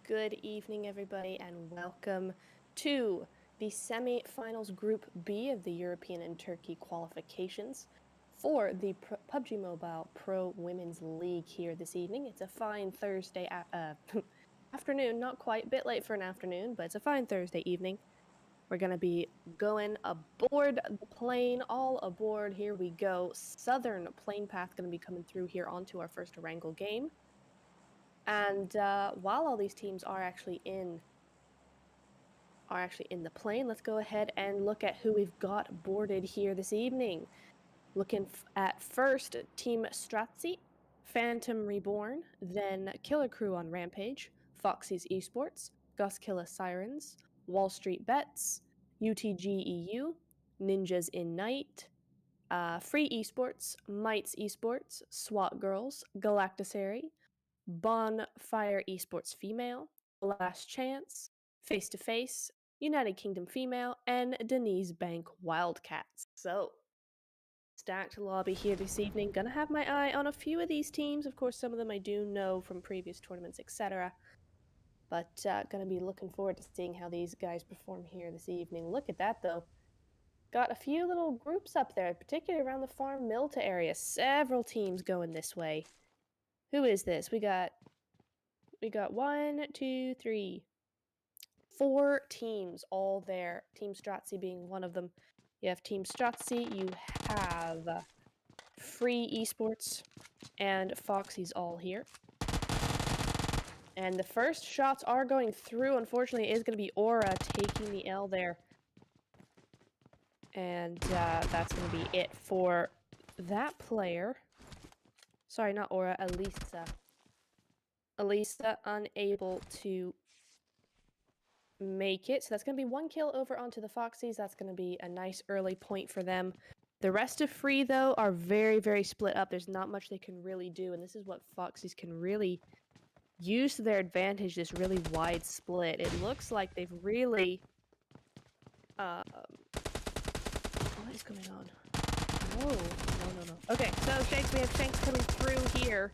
Good evening, everybody, and welcome to the semi-finals Group B of the European and Turkey qualifications for the PUBG Mobile Pro Women's League here this evening. It's a fine Thursday afternoon, not quite, a bit late for an afternoon, but it's a fine Thursday evening. We're going to be going aboard the plane, all aboard. Here we go. Southern plane path going to be coming through here onto our first ERANGEL game. And while all these teams are actually in are actually in the plane. Let's go ahead and look at who we've got boarded here this evening. Looking at first Team Strazzi, Phantom Reborn, then Killer Crew on Rampage, Foxy's Esports, Guskilla Sirens, Wall Street Bets, UTG EU, Ninjas in Night, Free Esports, Mites Esports, SWAT Girls, Galactisary, Bonfire Esports Female, Last Chance, Face to Face, United Kingdom Female, and Denise Bank Wildcats. So, stacked lobby here this evening. Gonna have my eye on a few of these teams. Of course, some of them I do know from previous tournaments, etc. But gonna be looking forward to seeing how these guys perform here this evening. Look at that, though. Got a few little groups up there, particularly around the Farm Milta area. Several teams going this way. Who is this? We got 1, 2, 3, 4 teams all there. Team Strazzi being one of them. You have Team Strazzi, you have Free Esports, and Foxy's all here. And the first shots are going through. Unfortunately, it is going to be Aura taking the L there. And that's going to be it for that player. Sorry, not Aura, Elisa. Elisa unable to make it. So that's going to be 1 kill over onto the Foxies. That's going to be a nice early point for them. The rest of Free, though, are very, very split up. There's not much they can really do, and this is what Foxies can really use to their advantage, this really wide split. It looks like they've really... what is going on? No. Okay, so Shanks, we have Shanks coming through here.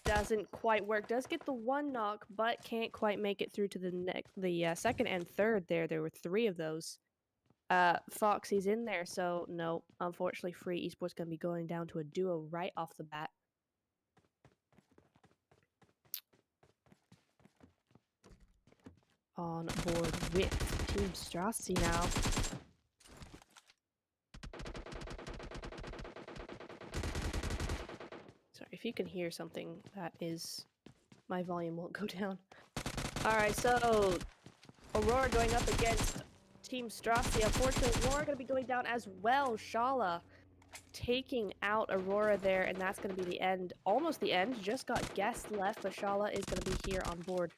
Doesn't quite work. Does get the 1 knock, but can't quite make it through to the second and third there. There were 3 of those. Foxy's in there, so no. Unfortunately, Free Esports going to be going down to a duo right off the bat. On board with Team Strazzi now. Sorry, if you can hear something, that is... my volume won't go down. Alright, so... Aurora going up against Team Strazzi. Unfortunately, Aurora going to be going down as well. Shala taking out Aurora there, and that's going to be the end. Almost the end. Just got Guest left, but Shala is going to be here on board.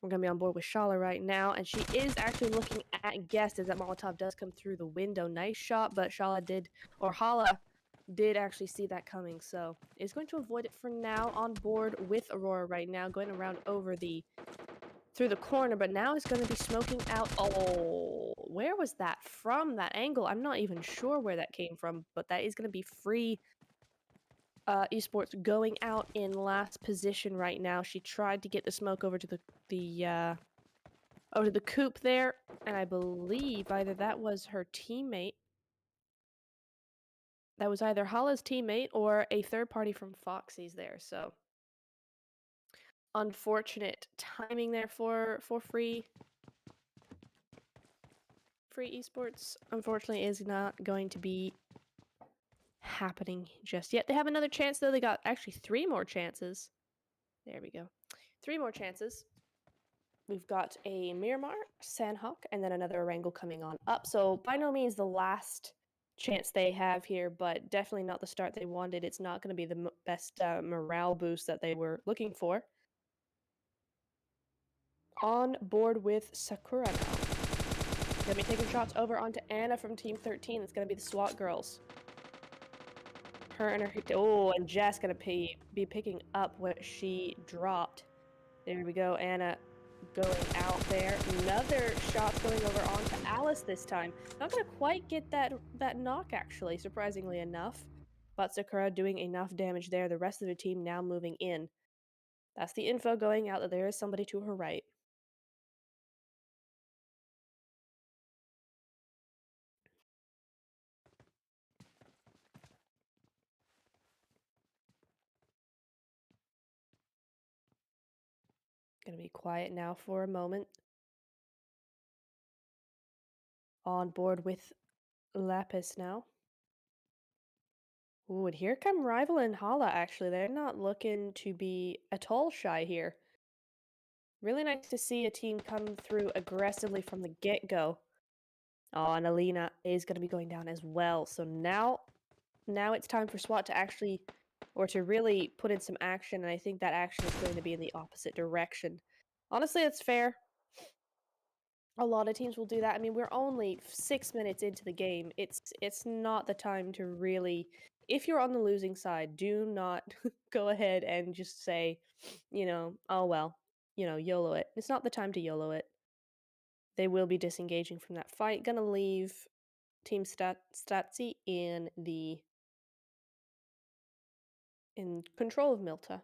We're going to be on board with Shala right now, and she is actually looking at Guest as that Molotov does come through the window. Nice shot, but Hala did actually see that coming, so is going to avoid it for now. On board with Aurora right now, going around over through the corner, but now is going to be smoking out. Oh, where was that from? That angle, I'm not even sure where that came from, but that is going to be Free Esports going out in last position right now. She tried to get the smoke over to the coop there, and I believe either that was her teammate. That was either Hala's teammate or a third party from Foxy's there, so unfortunate timing there for Free Esports. Unfortunately, is not going to be happening just yet. They have another chance, though. They got actually 3 more chances. There we go. 3 more chances. We've got a Miramar, SANHOK, and then another ERANGEL coming on up. So by no means the last chance they have here, but definitely not the start they wanted. It's not going to be the best morale boost that they were looking for. On board with Sakura now. Gonna be taking shots over onto Anna from Team 13. It's gonna be the SWAT girls. Her and her... Oh, and Jess gonna be picking up what she dropped. There we go, Anna going out there. Another shot's going over onto Alice this time. Not gonna quite get that knock, actually, surprisingly enough. But Sakura doing enough damage there. The rest of the team now moving in. That's the info going out that there is somebody to her right. Gonna be quiet now for a moment. On board with Lapis now. Ooh, and here come Rival and Hala, actually. They're not looking to be at all shy here. Really nice to see a team come through aggressively from the get-go. Oh, and Alina is going to be going down as well. So now it's time for SWAT to actually, or to really put in some action, and I think that action is going to be in the opposite direction. Honestly, it's fair. A lot of teams will do that. I mean, we're only 6 minutes into the game. It's not the time to really, if you're on the losing side, do not go ahead and just say, oh well, YOLO it. It's not the time to YOLO it. They will be disengaging from that fight. Gonna leave Team Stratzy in control of Milta.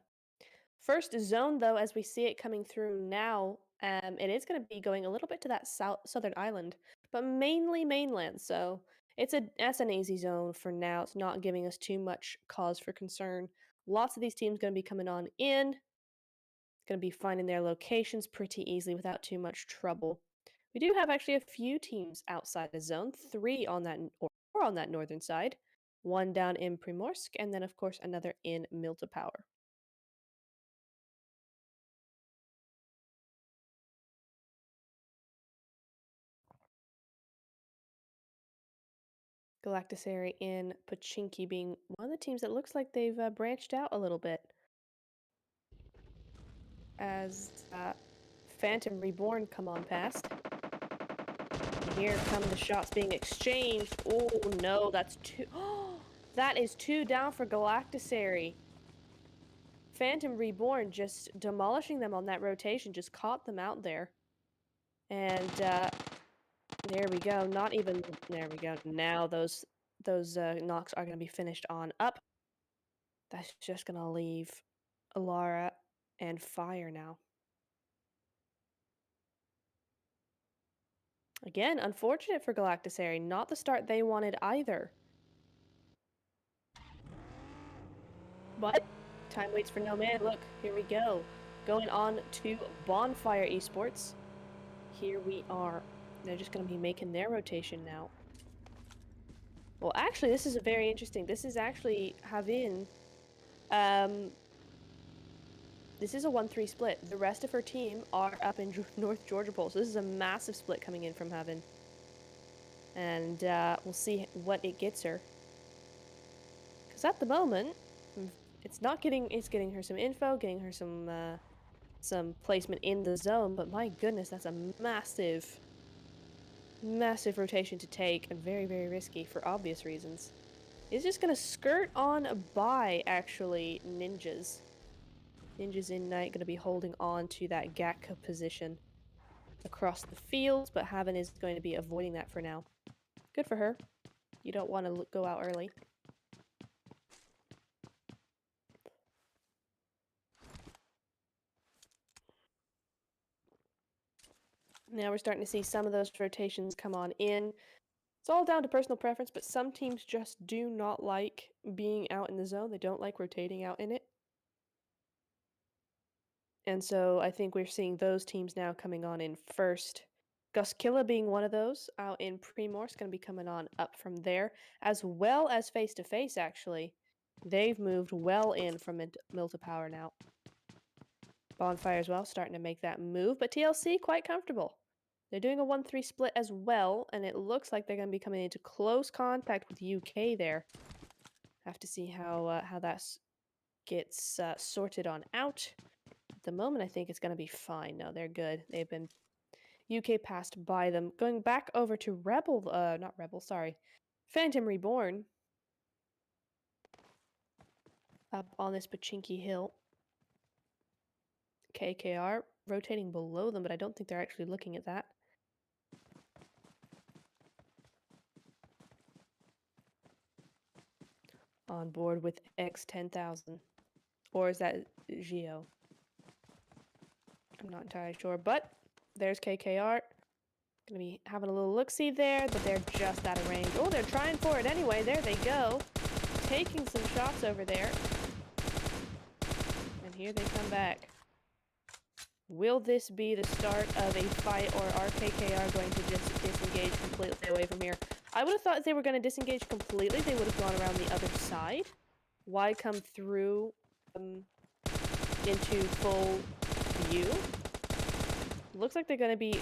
First zone, though, as we see it coming through now, it is going to be going a little bit to that southern island, but mainly mainland. So that's an easy zone for now. It's not giving us too much cause for concern. Lots of these teams going to be coming on in. Going to be finding their locations pretty easily without too much trouble. We do have actually a few teams outside the zone, 3 on that or 4 on that northern side, 1 down in Primorsk, and then of course another in Milta Power. Galacticary in Pachinki being one of the teams that looks like they've branched out a little bit. As Phantom Reborn come on past. And here come the shots being exchanged. Oh no, that's 2. Oh, that is 2 down for Galacticary. Phantom Reborn just demolishing them on that rotation, just caught them out there. And there we go. There we go. Now those knocks are going to be finished on up. That's just going to leave Alara and Fire now. Again, unfortunate for Galacticary. Not the start they wanted either. But time waits for no man. Look, here we go. Going on to Bonfire Esports. Here we are. They're just going to be making their rotation now. Well, actually, this is very interesting. This is actually Havin. This is a 1-3 split. The rest of her team are up in North Georgia Pole. So this is a massive split coming in from Havin. And we'll see what it gets her. Because at the moment, it's getting her some info, getting her some placement in the zone. But my goodness, that's a massive rotation to take, and very, very risky for obvious reasons. It's just going to skirt on by, actually, Ninjas. Ninjas in Night going to be holding on to that Gatka position across the field, but Havin is going to be avoiding that for now. Good for her. You don't want to go out early. Now we're starting to see some of those rotations come on in. It's all down to personal preference, but some teams just do not like being out in the zone. They don't like rotating out in it. And so I think we're seeing those teams now coming on in first. Guskilla being one of those out in Primorsk, going to be coming on up from there, as well as Face to Face, actually. They've moved well in from Milta Power now. Bonfire as well, starting to make that move, but TLC quite comfortable. They're doing a 1-3 split as well, and it looks like they're going to be coming into close contact with UK there. Have to see how that gets sorted on out. At the moment, I think it's going to be fine. No, they're good. They've been UK passed by them. Going back over to Phantom Reborn. Up on this Pachinki Hill. KKR rotating below them, but I don't think they're actually looking at that. On board with X10,000. Or is that Geo? I'm not entirely sure, but there's KKR. Gonna be having a little look-see there, but they're just out of range. Oh, they're trying for it anyway. There they go. Taking some shots over there. And here they come back. Will this be the start of a fight, or are KKR going to just disengage completely away from here? I would have thought if they were going to disengage completely, they would have gone around the other side. Why come through into full view? Looks like they're gonna be...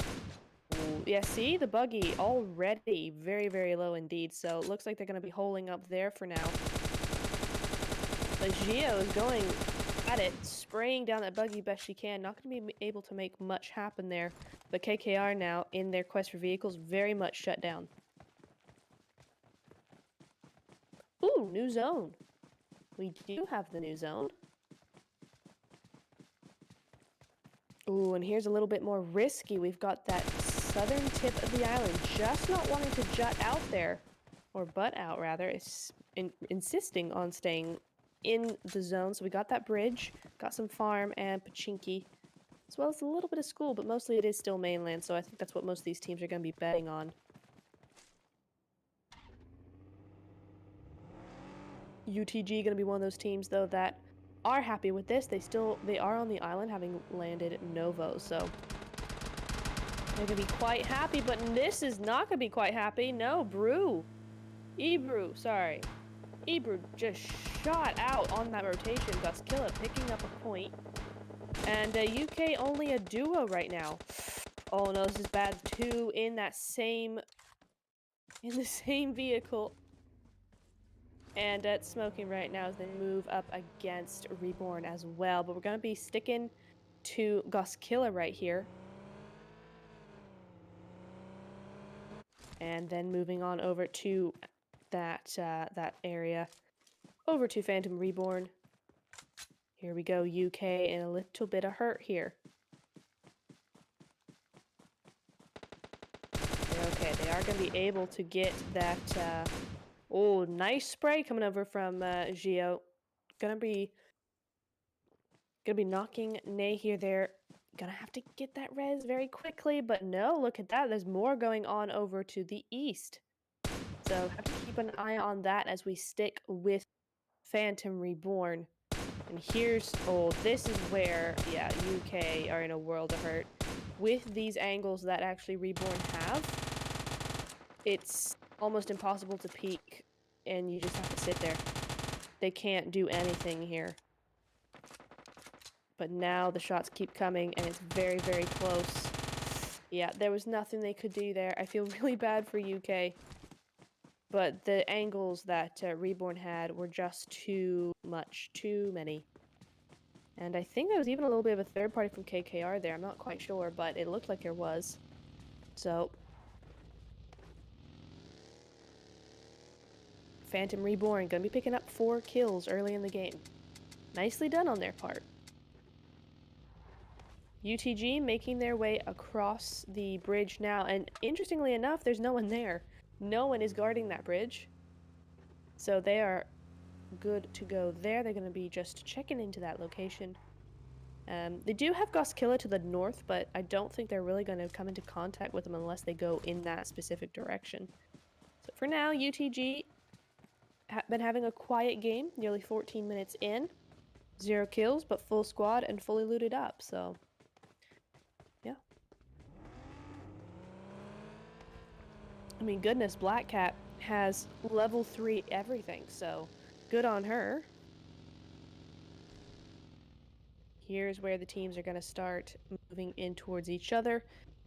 Ooh, yeah, see? The buggy already very, very low indeed. So it looks like they're gonna be holding up there for now. But Gio is going at it, spraying down that buggy best she can. Not gonna be able to make much happen there. But KKR now, in their quest for vehicles, very much shut down. Ooh, new zone. We do have the new zone. Ooh, and here's a little bit more risky. We've got that southern tip of the island just not wanting to jut out there, or butt out rather, is insisting on staying in the zone. So we got that bridge, got some farm and pachinki, as well as a little bit of school, but mostly it is still mainland, so I think that's what most of these teams are going to be betting on. UTG going to be one of those teams, though, that are happy with this. They are on the island, having landed Novo, so they're going to be quite happy, but this is not going to be quite happy. No, Ebrew, sorry. Ebrew just shot out on that rotation. Guskilla picking up a point. And UK only a duo right now. Oh no, this is bad. Two in the same vehicle. And it's smoking right now as they move up against Reborn as well. But we're going to be sticking to Guskilla right here. And then moving on over to that area. Over to Phantom Reborn. Here we go, UK in a little bit of hurt here. Okay, they are going to be able to get that... oh, nice spray coming over from Gio. Gonna be knocking Nay here there. Gonna have to get that res very quickly, but no, look at that. There's more going on over to the east. So have to keep an eye on that as we stick with Phantom Reborn. And here's, oh, this is where, yeah, UK are in a world of hurt. With these angles that actually Reborn have, it's almost impossible to peek, and you just have to sit there. They can't do anything here. But now the shots keep coming, and it's very, very close. Yeah, there was nothing they could do there. I feel really bad for UK. But the angles that Reborn had were just too much, too many. And I think there was even a little bit of a third party from KKR there. I'm not quite sure, but it looked like there was. So... Phantom Reborn gonna be picking up 4 kills early in the game. Nicely done on their part. UTG making their way across the bridge now, and interestingly enough, there's no one there. No one is guarding that bridge. So they are good to go there. They're going to be just checking into that location. They do have Guskilla to the north, but I don't think they're really going to come into contact with them unless they go in that specific direction. So for now, UTG been having a quiet game, nearly 14 minutes in. 0 kills, but full squad and fully looted up, so... yeah. I mean, goodness, Black Cat has level 3 everything, so good on her. Here's where the teams are going to start moving in towards each other.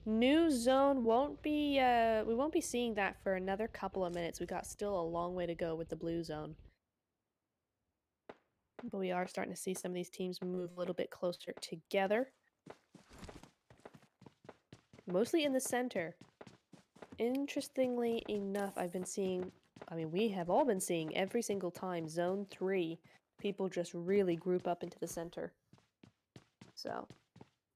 New zone won't be, we won't be seeing that for another couple of minutes. We got still a long way to go with the blue zone. But we are starting to see some of these teams move a little bit closer together. Mostly in the center. Interestingly enough, I've been seeing, I mean, we have all been seeing every single time, Zone 3, people just really group up into the center. So,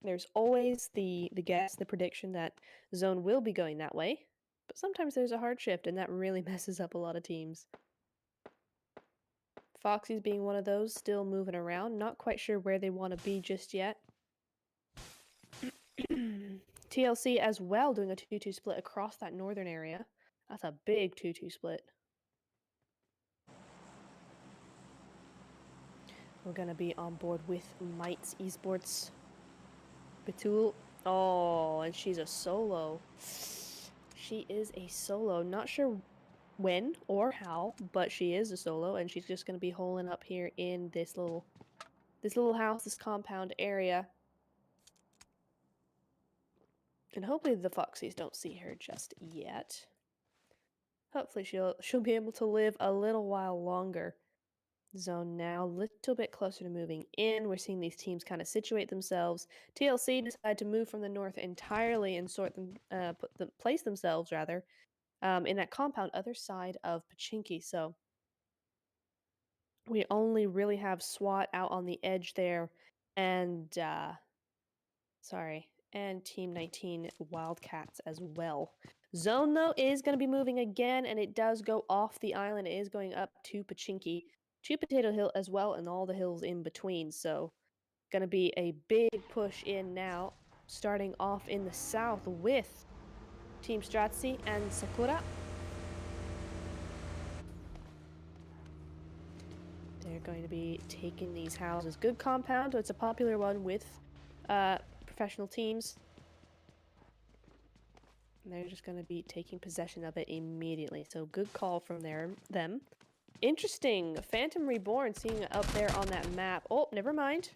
there's always the guess, the prediction that Zone will be going that way, but sometimes there's a hard shift, and that really messes up a lot of teams. Foxy's being one of those, still moving around, not quite sure where they want to be just yet. TLC as well doing a 2-2 split across that northern area. That's a big 2-2 split. We're going to be on board with Might's Esports. Batul. Oh, and she's a solo. She is a solo. Not sure when or how, but she is a solo, and she's just going to be holing up here in this little house, this compound area. And hopefully the Foxies don't see her just yet. Hopefully she'll be able to live a little while longer. Zone now, a little bit closer to moving in. We're seeing these teams kind of situate themselves. TLC decide to move from the north entirely and place themselves rather in that compound other side of Pachinki. So we only really have SWAT out on the edge there, and and Team 19 Wildcats as well. Zone, though, is going to be moving again, and it does go off the island. It is going up to Pachinki, to Potato Hill as well, and all the hills in between. So, going to be a big push in now, starting off in the south with Team Strazzi and Sakura. They're going to be taking these houses. Good compound. It's a popular one with professional teams. And they're just going to be taking possession of it immediately. So good call from them. Interesting. Phantom Reborn seeing it up there on that map. Oh, never mind.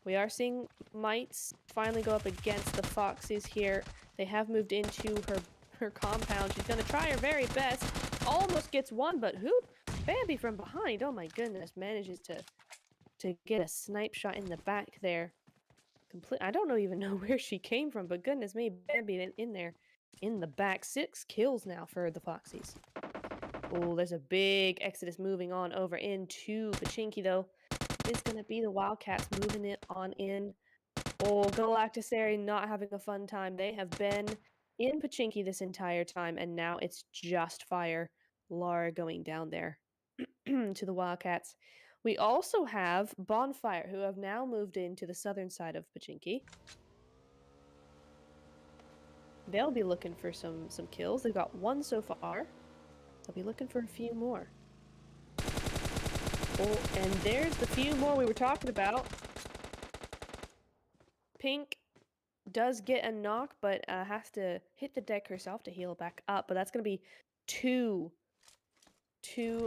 We are seeing Mites finally go up against the Foxies here. They have moved into her compound. She's going to try her very best. Almost gets one, but who? Bambi from behind. Oh my goodness. Manages to get a snipe shot in the back there. I don't even know where she came from, but goodness me, Bambi in there. In the back. 6 kills now for the Foxies. Oh, there's a big exodus moving on over into Pachinki, though. It's going to be the Wildcats moving it on in. Oh, Galacticary not having a fun time. They have been in Pachinki this entire time, and now it's just fire. Lara going down there to the Wildcats. We also have Bonfire, who have now moved into the southern side of Pachinki. They'll be looking for some kills. They've got 1 so far. They'll be looking for a few more. Oh, and there's the few more we were talking about. Pink does get a knock, but has to hit the deck herself to heal back up. But that's going to be two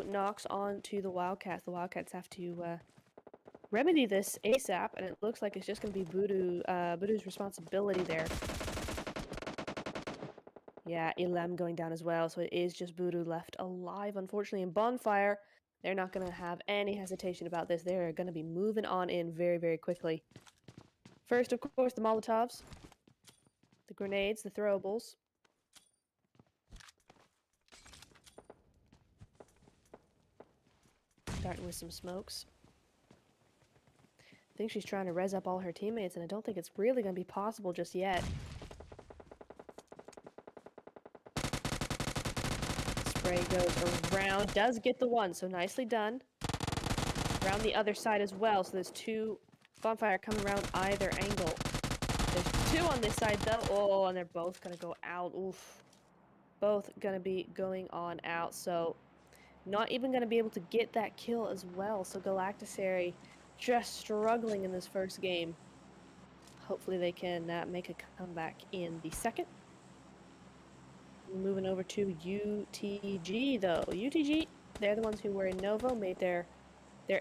knocks on to the Wildcats. The Wildcats have to remedy this ASAP, and it looks like it's just going to be Voodoo's responsibility there. Yeah, Ilem going down as well, so it is just Voodoo left alive, unfortunately. In Bonfire, they're not going to have any hesitation about this. They're going to be moving on in very, very quickly. First, of course, the Molotovs, the grenades, the throwables. Starting with some smokes. I think she's trying to res up all her teammates, and I don't think it's really going to be possible just yet. Spray goes around, does get the one, so nicely done. Around the other side as well, so there's 2 Bonfire coming around either angle. There's 2 on this side though. Oh, and they're both gonna go out. Oof. Both gonna be going on out, so not even gonna be able to get that kill as well. So Galacticary just struggling in this first game. Hopefully they can make a comeback in the second. Moving over to UTG though. UTG, they're the ones who were in Novo, made their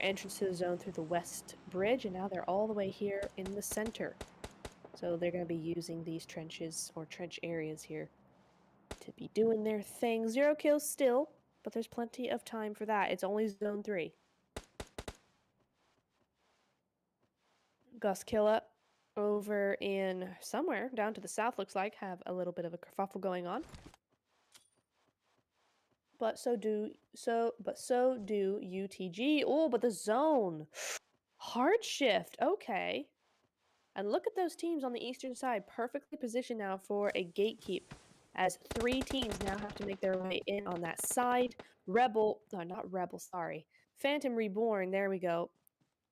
entrance to the zone through the west bridge, and now they're all the way here in the center. So they're going to be using these trenches or trench areas here to be doing their thing. 0 kills still, but there's plenty of time for that. It's only zone 3. Guskilla over in somewhere down to the south, looks like, have a little bit of a kerfuffle going on. But so do UTG. Oh, but the zone. Hard shift. Okay. And look at those teams on the eastern side, perfectly positioned now for a gatekeep, as 3 teams now have to make their way in on that side. Phantom Reborn, there we go.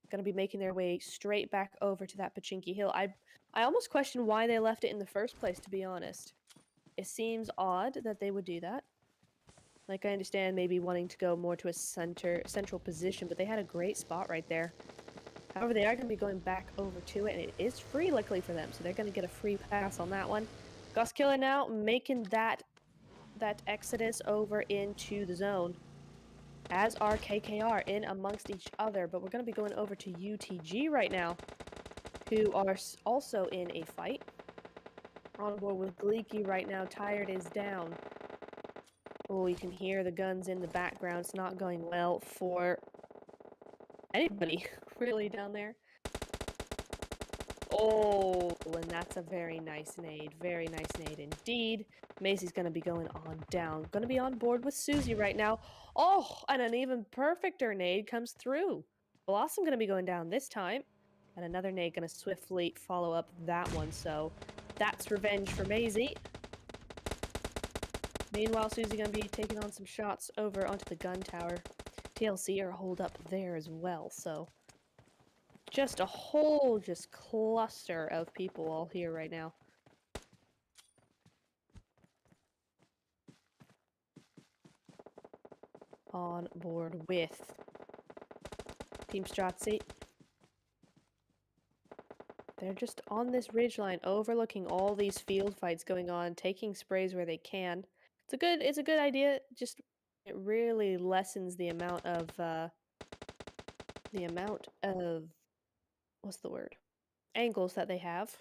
Going to be making their way straight back over to that Pachinki Hill. I almost question why they left it in the first place, to be honest. It seems odd that they would do that. Like, I understand maybe wanting to go more to a central position, but they had a great spot right there. However, they are going to be going back over to it, and it is free, luckily for them, so they're going to get a free pass on that one. Guskilla now making that exodus over into the zone, as are KKR in amongst each other, but we're going to be going over to UTG right now, who are also in a fight. On board with Gleeky right now. Tired is down. Oh, you can hear the guns in the background. It's not going well for anybody really down there. Oh, and that's a very nice nade. Very nice nade indeed. Macy's going to be going on down. Going to be on board with Susie right now. Oh, and an even perfecter nade comes through. Blossom going to be going down this time. And another nade going to swiftly follow up that one. So that's revenge for Maisie. Meanwhile, Susie going to be taking on some shots over onto the gun tower. TLC are holed up there as well, so just a whole cluster of people all here right now. On board with Team Strozzi. They're just on this ridgeline, overlooking all these field fights going on, taking sprays where they can. It's a good idea. Just it really lessens the amount of what's the word? Angles that they have.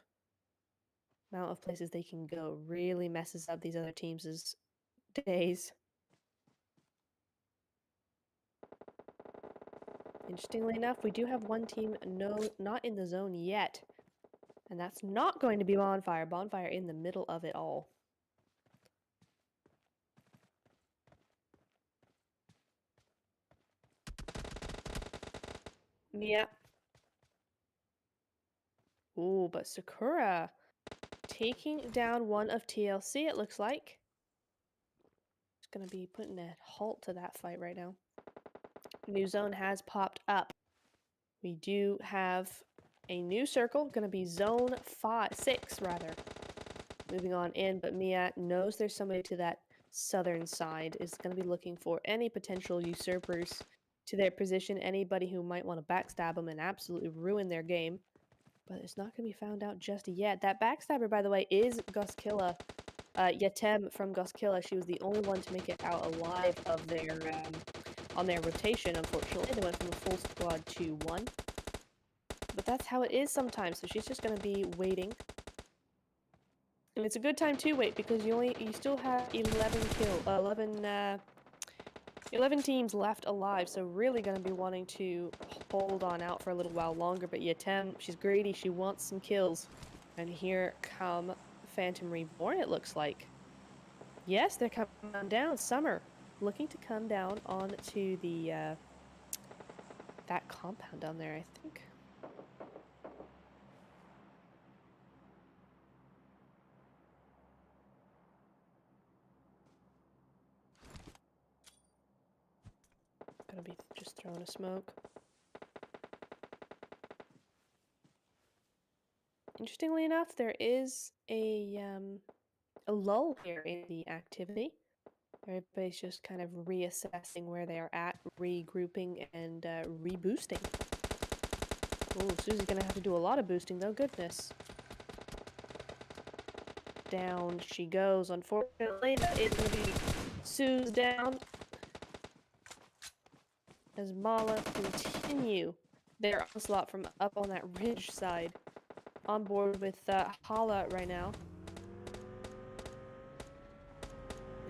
Amount of places they can go really messes up these other teams' days. Interestingly enough, we do have one team not in the zone yet. And that's not going to be Bonfire. Bonfire in the middle of it all. Yeah. Ooh, but Sakura taking down one of TLC, it looks like. It's going to be putting a halt to that fight right now. New zone has popped up. We do have a new circle, going to be zone 6 rather. Moving on in, but Mia knows there's somebody to that southern side, is going to be looking for any potential usurpers to their position, anybody who might want to backstab them and absolutely ruin their game. But it's not going to be found out just yet. That backstabber, by the way, is Goskilla. Yetem from Goskilla. She was the only one to make it out alive of their on their rotation, unfortunately. They went from a full squad to 1. But that's how it is sometimes, so she's just going to be waiting. And it's a good time to wait because you still have 11 teams left alive, so really going to be wanting to hold on out for a little while longer. But Yetem, she's greedy, she wants some kills. And here come Phantom Reborn, it looks like. Yes, they're coming down. Summer looking to come down onto the that compound down there, I think. Gonna be just throwing a smoke. Interestingly enough, there is a lull here in the activity. Everybody's just kind of reassessing where they are at, regrouping, and reboosting. Ooh, Susie's gonna have to do a lot of boosting, though. Goodness. Down she goes. Unfortunately, that is gonna be Sue's down. As Mala continue their onslaught from up on that ridge side. On board with Hala right now.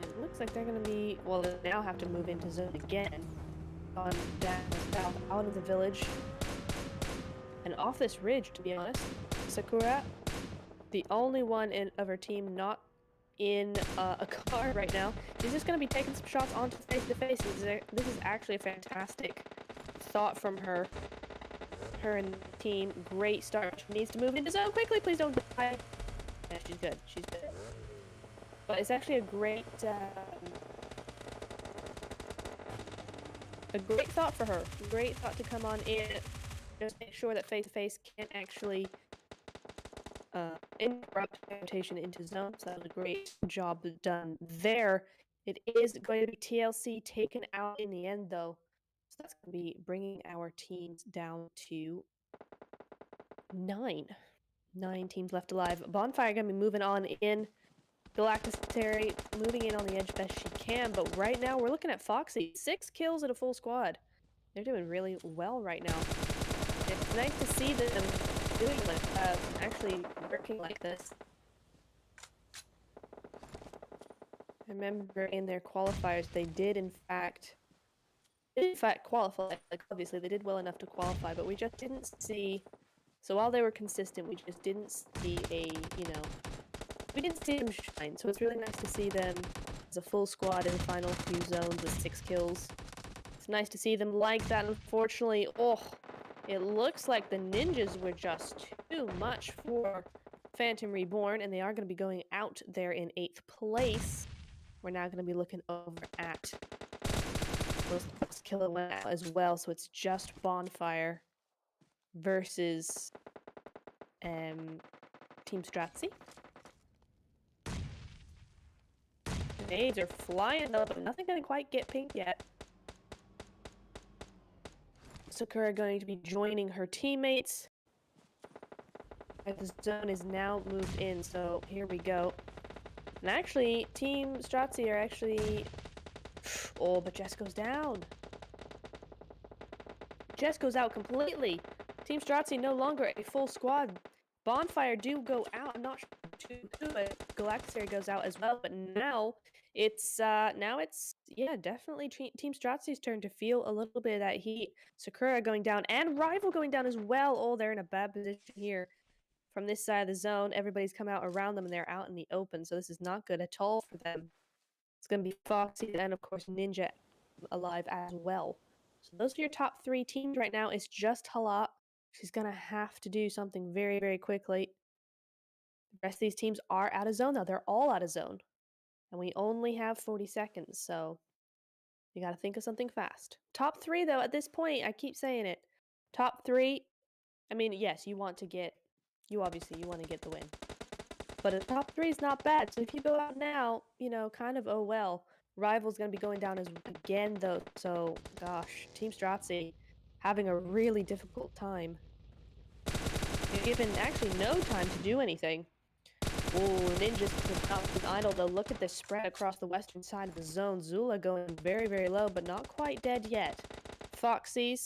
It looks like they're going to be, well, they now have to move into zone again. On down south, out of the village. And off this ridge, to be honest. Sakura, the only one of her team not in a car right now, is just going to be taking some shots onto face-to-face. This is actually a fantastic thought from her. Her and the team, great start. She needs to move into zone quickly. Please don't die. Yeah, she's good. She's good. But it's actually a great thought for her. Great thought to come on in. Just make sure that face-to-face can't actually interrupt rotation into zone. So that was a great job done there. It is going to be TLC taken out in the end, though. So that's going to be bringing our teams down to 9. 9 teams left alive. Bonfire going to be moving on in. Galactus Terry moving in on the edge best she can, but right now we're looking at Foxy. 6 kills at a full squad. They're doing really well right now. It's nice to see them doing like actually working like this. Remember, in their qualifiers, they did in fact qualify. Like, obviously, they did well enough to qualify, but we just didn't see. So while they were consistent, we just didn't see we didn't see them shine. So it's really nice to see them as a full squad in the final few zones with 6 kills. It's nice to see them like that. Unfortunately, it looks like the ninjas were just too much for Phantom Reborn, and they are going to be going out there in 8th place. We're now going to be looking over at those killer went out as well, so it's just Bonfire versus Team Stratzy. Grenades are flying up, but nothing gonna quite get pink yet. Sakura going to be joining her teammates. The zone is now moved in, so here we go. And actually, Team Stratzy are actually... Oh, but Jess goes down. Jess goes out completely. Team Stratzy no longer a full squad. Bonfire do go out. I'm not sure who, but Galactisary goes out as well. But now it's definitely Team Stratzy's turn to feel a little bit of that heat. Sakura going down and Rival going down as well. Oh, they're in a bad position here. From this side of the zone, everybody's come out around them and they're out in the open, so this is not good at all for them. It's going to be Foxy and, of course, Ninja alive as well. So those are your top 3 teams right now. It's just Hala. She's going to have to do something very, very quickly. The rest of these teams are out of zone now. They're all out of zone. And we only have 40 seconds, so you got to think of something fast. Top 3, though, at this point, I keep saying it. Top 3, I mean, yes, you want to get the win. But a top 3 is not bad, so if you go out now, kind of, oh well. Rival's going to be going down as again, though, so, gosh, Team Stratzy having a really difficult time. You're given actually no time to do anything. Oh, Ninjas have not been idle, though. Look at this spread across the western side of the zone. Zula going very, very low, but not quite dead yet. Foxy's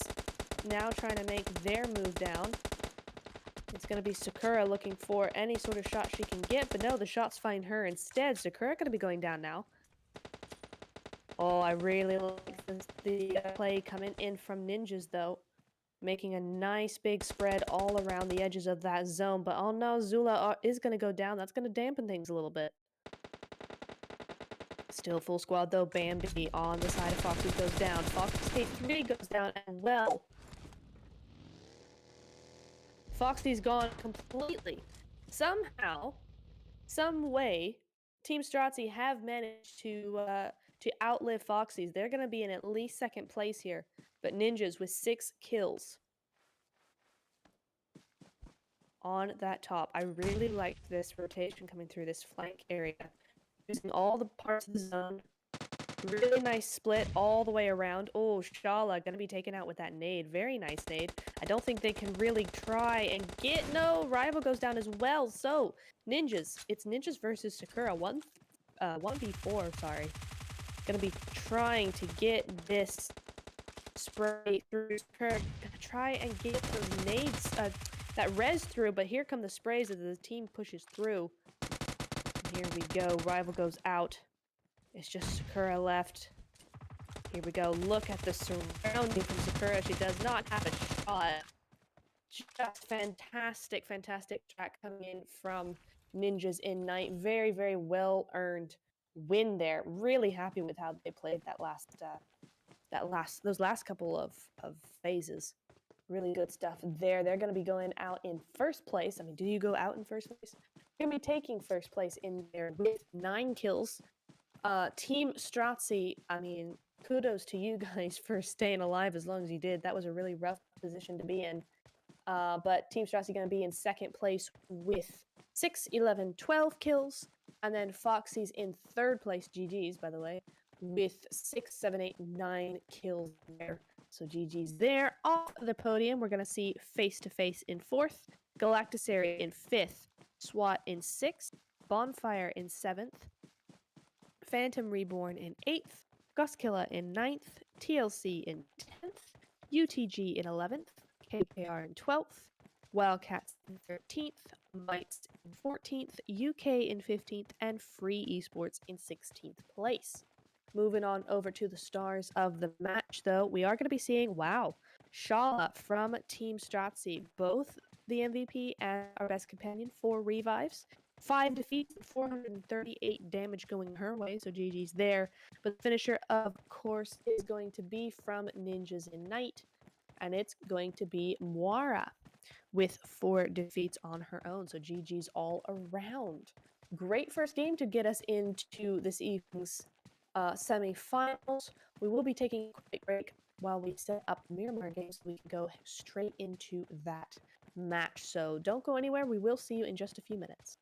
now trying to make their move down. It's going to be Sakura looking for any sort of shot she can get, but no, the shots find her instead. Sakura going to be going down now. Oh, I really like the play coming in from Ninjas, though. Making a nice big spread all around the edges of that zone. But oh no, Zula is going to go down. That's going to dampen things a little bit. Still full squad, though. Bambi on the side of Foxy goes down. Foxy 3 goes down as well. Foxy's gone completely. Somehow, some way, Team Stratzy have managed to outlive Foxy's. They're going to be in at least 2nd place here. But Ninjas with 6 kills on that top. I really like this rotation coming through this flank area. Using all the parts of the zone. Really nice split all the way around. Oh, Shala going to be taken out with that nade. Very nice nade. I don't think they can really try and get... No, Rival goes down as well. So, Ninjas. It's Ninjas versus Sakura. 1v4, sorry. Going to be trying to get this spray through. Sakura going to try and get those nades, that res through. But here come the sprays as the team pushes through. Here we go. Rival goes out. It's just Sakura left. Here we go. Look at the surrounding from Sakura. She does not have a shot. Just fantastic, fantastic track coming in from Ninjas in Night. Very, very well earned win there. Really happy with how they played those last couple of phases. Really good stuff there. They're going to be going out in 1st place. I mean, do you go out in 1st place? They're going to be taking 1st place in there with 9 kills. Team Stratzy, I mean, kudos to you guys for staying alive as long as you did. That was a really rough position to be in. But Team Stratzy going to be in 2nd place with 6, 11, 12 kills. And then Foxy's in 3rd place, GG's, by the way, with 6, 7, 8, 9 kills there. So GG's there. Off the podium, we're going to see Face-to-Face in 4th, Galactisary in 5th, SWAT in 6th, Bonfire in 7th, Phantom Reborn in 8th, Guskilla in 9th, TLC in 10th, UTG in 11th, KKR in 12th, Wildcats in 13th, Mites in 14th, UK in 15th, and Free Esports in 16th place. Moving on over to the stars of the match, though, we are going to be seeing, wow, Shala from Team Stratzy, both the MVP and our best companion for revives. 5 defeats and 438 damage going her way, so GG's there. But the finisher, of course, is going to be from Ninjas in Night, and it's going to be Moira with 4 defeats on her own, so GG's all around. Great first game to get us into this evening's semifinals. We will be taking a quick break while we set up Miramar games so we can go straight into that match. So don't go anywhere. We will see you in just a few minutes.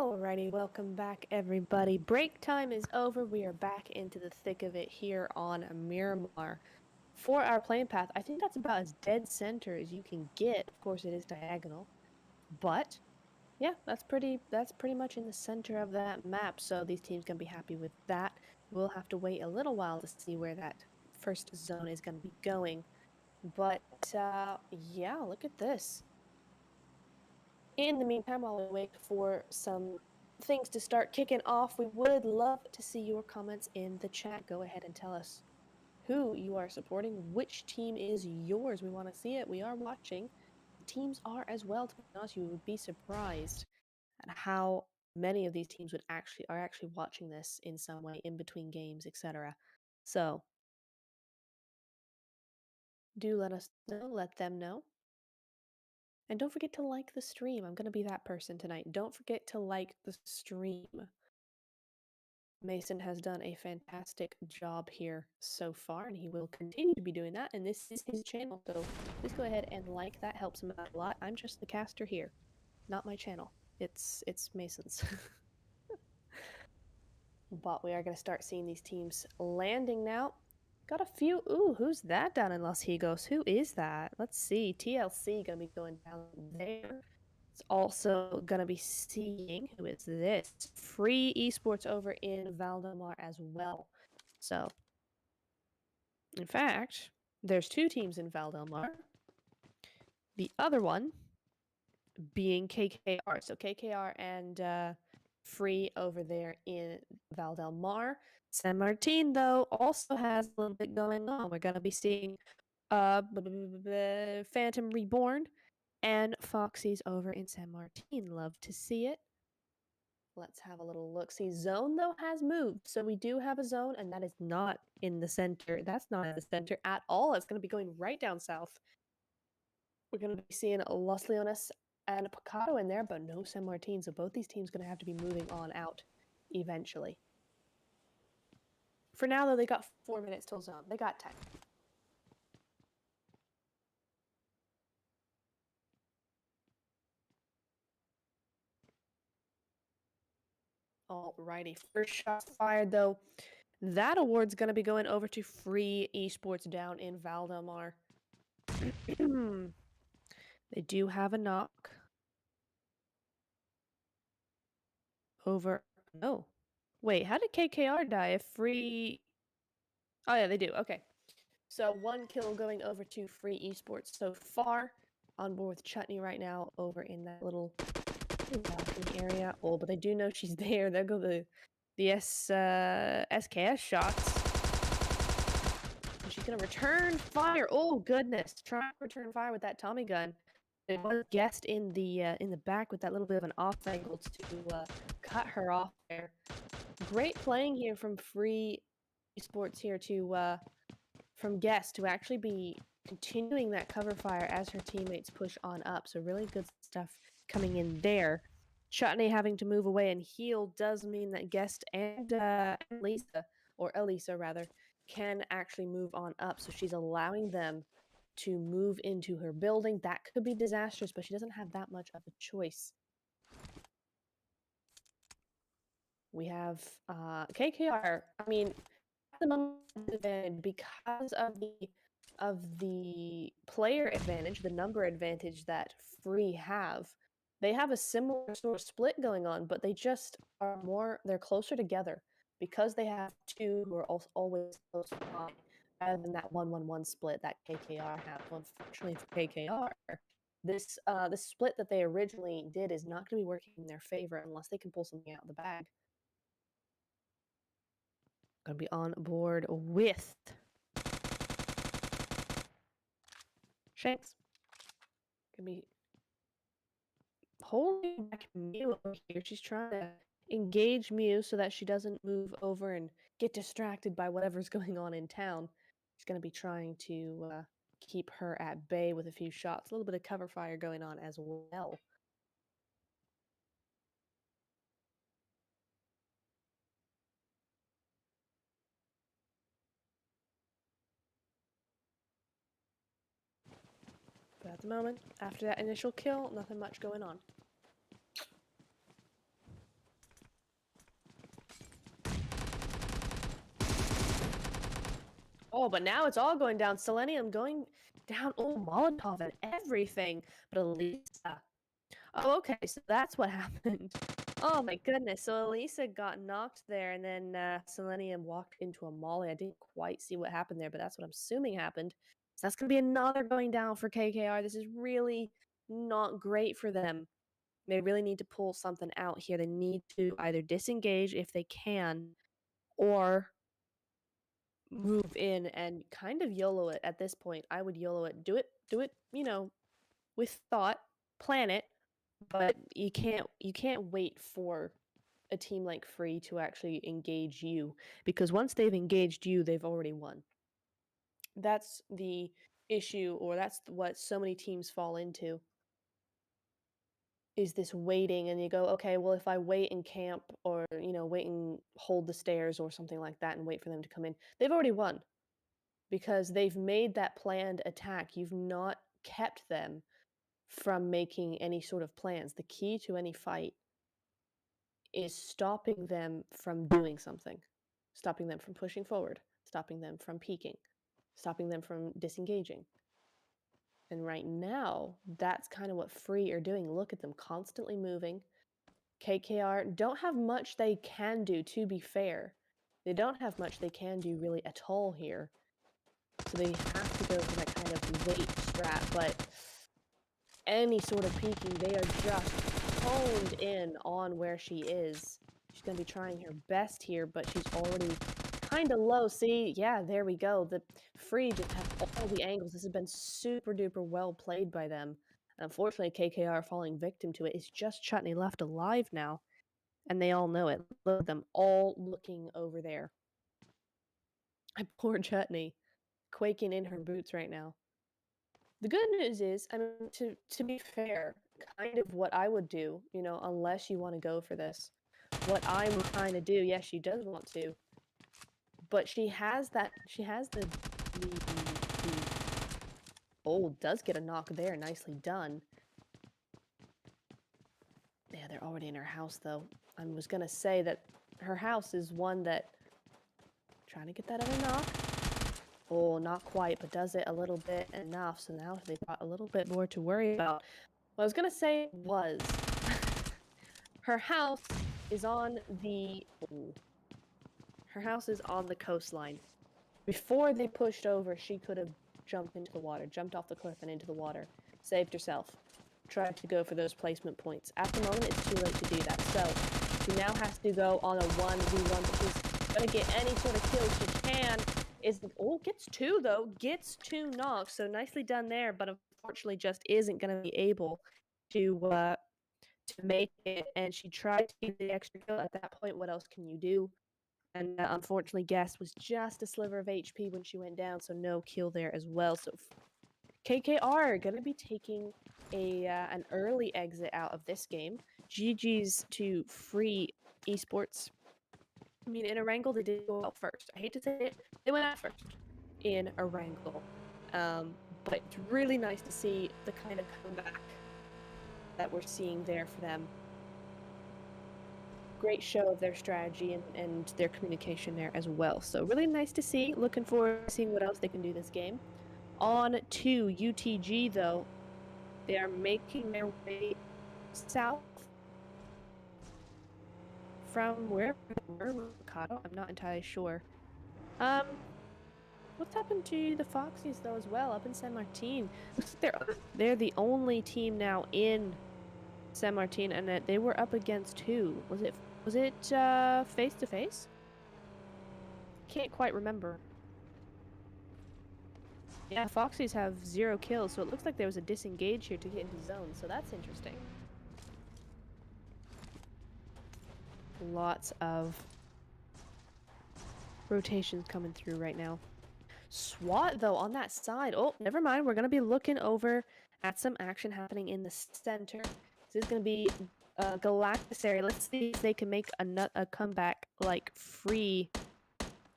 Alrighty, welcome back everybody. Break time is over. We are back into the thick of it here on Miramar. For our playing path, I think that's about as dead center as you can get. Of course, it is diagonal, but yeah, that's pretty much in the center of that map. So these teams can be happy with that. We'll have to wait a little while to see where that first zone is going to be going. But yeah, look at this. In the meantime, while we wait for some things to start kicking off, we would love to see your comments in the chat. Go ahead and tell us who you are supporting, which team is yours. We want to see it. We are watching. The teams are as well. To be honest, you would be surprised at how many of these teams are actually watching this in some way in between games, etc. So do let us know, let them know. And don't forget to like the stream. I'm going to be that person tonight. Don't forget to like the stream. Mason has done a fantastic job here so far, and he will continue to be doing that, and this is his channel, so please go ahead and like that. Helps him out a lot. I'm just the caster here, not my channel. It's Mason's. But we are going to start seeing these teams landing now. Got a few. Ooh, who's that down in Los Higos? Who is that? Let's see. TLC going to be going down there. It's also going to be seeing, who is this? Free Esports over in Valdemar as well. So, in fact, there's two teams in Valdemar. The other one being KKR. So KKR and Free over there in Valdemar. San Martin, though, also has a little bit going on. We're going to be seeing Phantom Reborn and Foxy's over in San Martin. Love to see it. Let's have a little look. See, zone, though, has moved. So we do have a zone, and that is not in the center. That's not in the center at all. It's going to be going right down south. We're going to be seeing Los Leones and Picado in there, but no San Martin. So both these teams are going to have to be moving on out eventually. For now, though, they got 4 minutes till zone. They got 10. Alrighty, first shot fired, though. That award's going to be going over to Free Esports down in Valdemar. They do have a knock. Over. Oh. Wait, how did KKR die? If Free. Oh, yeah, they do. Okay. So 1 kill going over to Free Esports so far. On board with Chutney right now over in that little balcony area. Oh, but they do know she's there. There go the SKS shots. And she's going to return fire. Oh, goodness. Trying to return fire with that Tommy gun. It was guessed in the back with that little bit of an off angle to cut her off there. Great playing here from Free Esports here to from Guest to actually be continuing that cover fire as her teammates push on up. So really good stuff coming in there. Chutney having to move away and heal does mean that Guest and Lisa, or Elisa rather, can actually move on up. So she's allowing them to move into her building. That could be disastrous, but she doesn't have that much of a choice. We have KKR. I mean, at the moment, because of the player advantage, the number advantage that Free have, they have a similar sort of split going on, but they just are they're closer together because they have two who are always close by, rather than that 1-1-1 split that KKR have. Well, unfortunately for KKR, this split that they originally did is not going to be working in their favor unless they can pull something out of the bag. Going to be on board with Shanks. Going to be holding back Mew over here. She's trying to engage Mew so that she doesn't move over and get distracted by whatever's going on in town. She's going to be trying to keep her at bay with a few shots. A little bit of cover fire going on as well. But at the moment, after that initial kill, nothing much going on. Oh, but now it's all going down. Selenium going down. Oh, Molotov and everything. But Elisa. Oh, okay. So that's what happened. Oh my goodness. So Elisa got knocked there, and then Selenium walked into a molly. I didn't quite see what happened there, but that's what I'm assuming happened. So that's going to be another going down for KKR. This is really not great for them. They really need to pull something out here. They need to either disengage if they can, or move in and kind of YOLO it at this point. I would YOLO it. Do it, with thought, plan it, but you can't wait for a team like Free to actually engage you, because once they've engaged you, they've already won. That's the issue, or that's what so many teams fall into, is this waiting, and you go, okay, well, if I wait and camp, or wait and hold the stairs or something like that and wait for them to come in, they've already won, because they've made that planned attack. You've not kept them from making any sort of plans. The key to any fight is stopping them from doing something, stopping them from pushing forward, stopping them from peeking, stopping them from disengaging. And right now, that's kind of what Free are doing. Look at them constantly moving. KKR don't have much they can do, to be fair. They don't have much they can do really at all here. So they have to go for that kind of wait strat, but any sort of peeking, they are just honed in on where she is. She's going to be trying her best here, but she's already kind of low. See, yeah, there we go. The Free just have all the angles. This has been super duper well played by them. Unfortunately, KKR falling victim to it. It's just Chutney left alive now, and they all know it. Look at them all looking over there. And poor Chutney, quaking in her boots right now. The good news is, I mean, to be fair, kind of what I would do, unless you want to go for this, what I'm trying to do, yes, she does want to, but she has the oh, does get a knock there, nicely done. Yeah, they're already in her house, though. I was gonna say that her house is one that, trying to get that other knock. Oh, not quite, but does it a little bit enough, so now they've got a little bit more to worry about. What I was gonna say was, her house is on the... Oh, her house is on the coastline. Before they pushed over, she could have jumped into the water, jumped off the cliff and into the water, saved herself, tried to go for those placement points. At the moment, it's too late to do that, so she now has to go on a 1v1, but she's gonna get any sort of kill she can. Gets two, though. Gets two knocks, so nicely done there, but unfortunately just isn't gonna be able to make it, and she tried to get the extra kill. At that point, what else can you do? And unfortunately, Guest was just a sliver of HP when she went down, so no kill there as well. So KKR going to be taking an early exit out of this game. GG's to Free Esports. I mean, in ERANGEL, they did go out first. I hate to say it, they went out first in ERANGEL. But it's really nice to see the kind of comeback that we're seeing there for them. Great show of their strategy and their communication there as well. So really nice to see. Looking forward to seeing what else they can do this game. On to UTG, though. They are making their way south from where Mercado? I'm not entirely sure. What's happened to the Foxies, though, as well, up in San Martin? Looks like they're the only team now in San Martin, and that they were up against who? Was it face to face? Can't quite remember. Yeah, Foxies have 0 kills, so it looks like there was a disengage here to get into zone, so that's interesting. Lots of rotations coming through right now. SWAT, though, on that side. Oh, never mind. We're going to be looking over at some action happening in the center. This is going to be Galactus area. Let's see if they can make a comeback like Free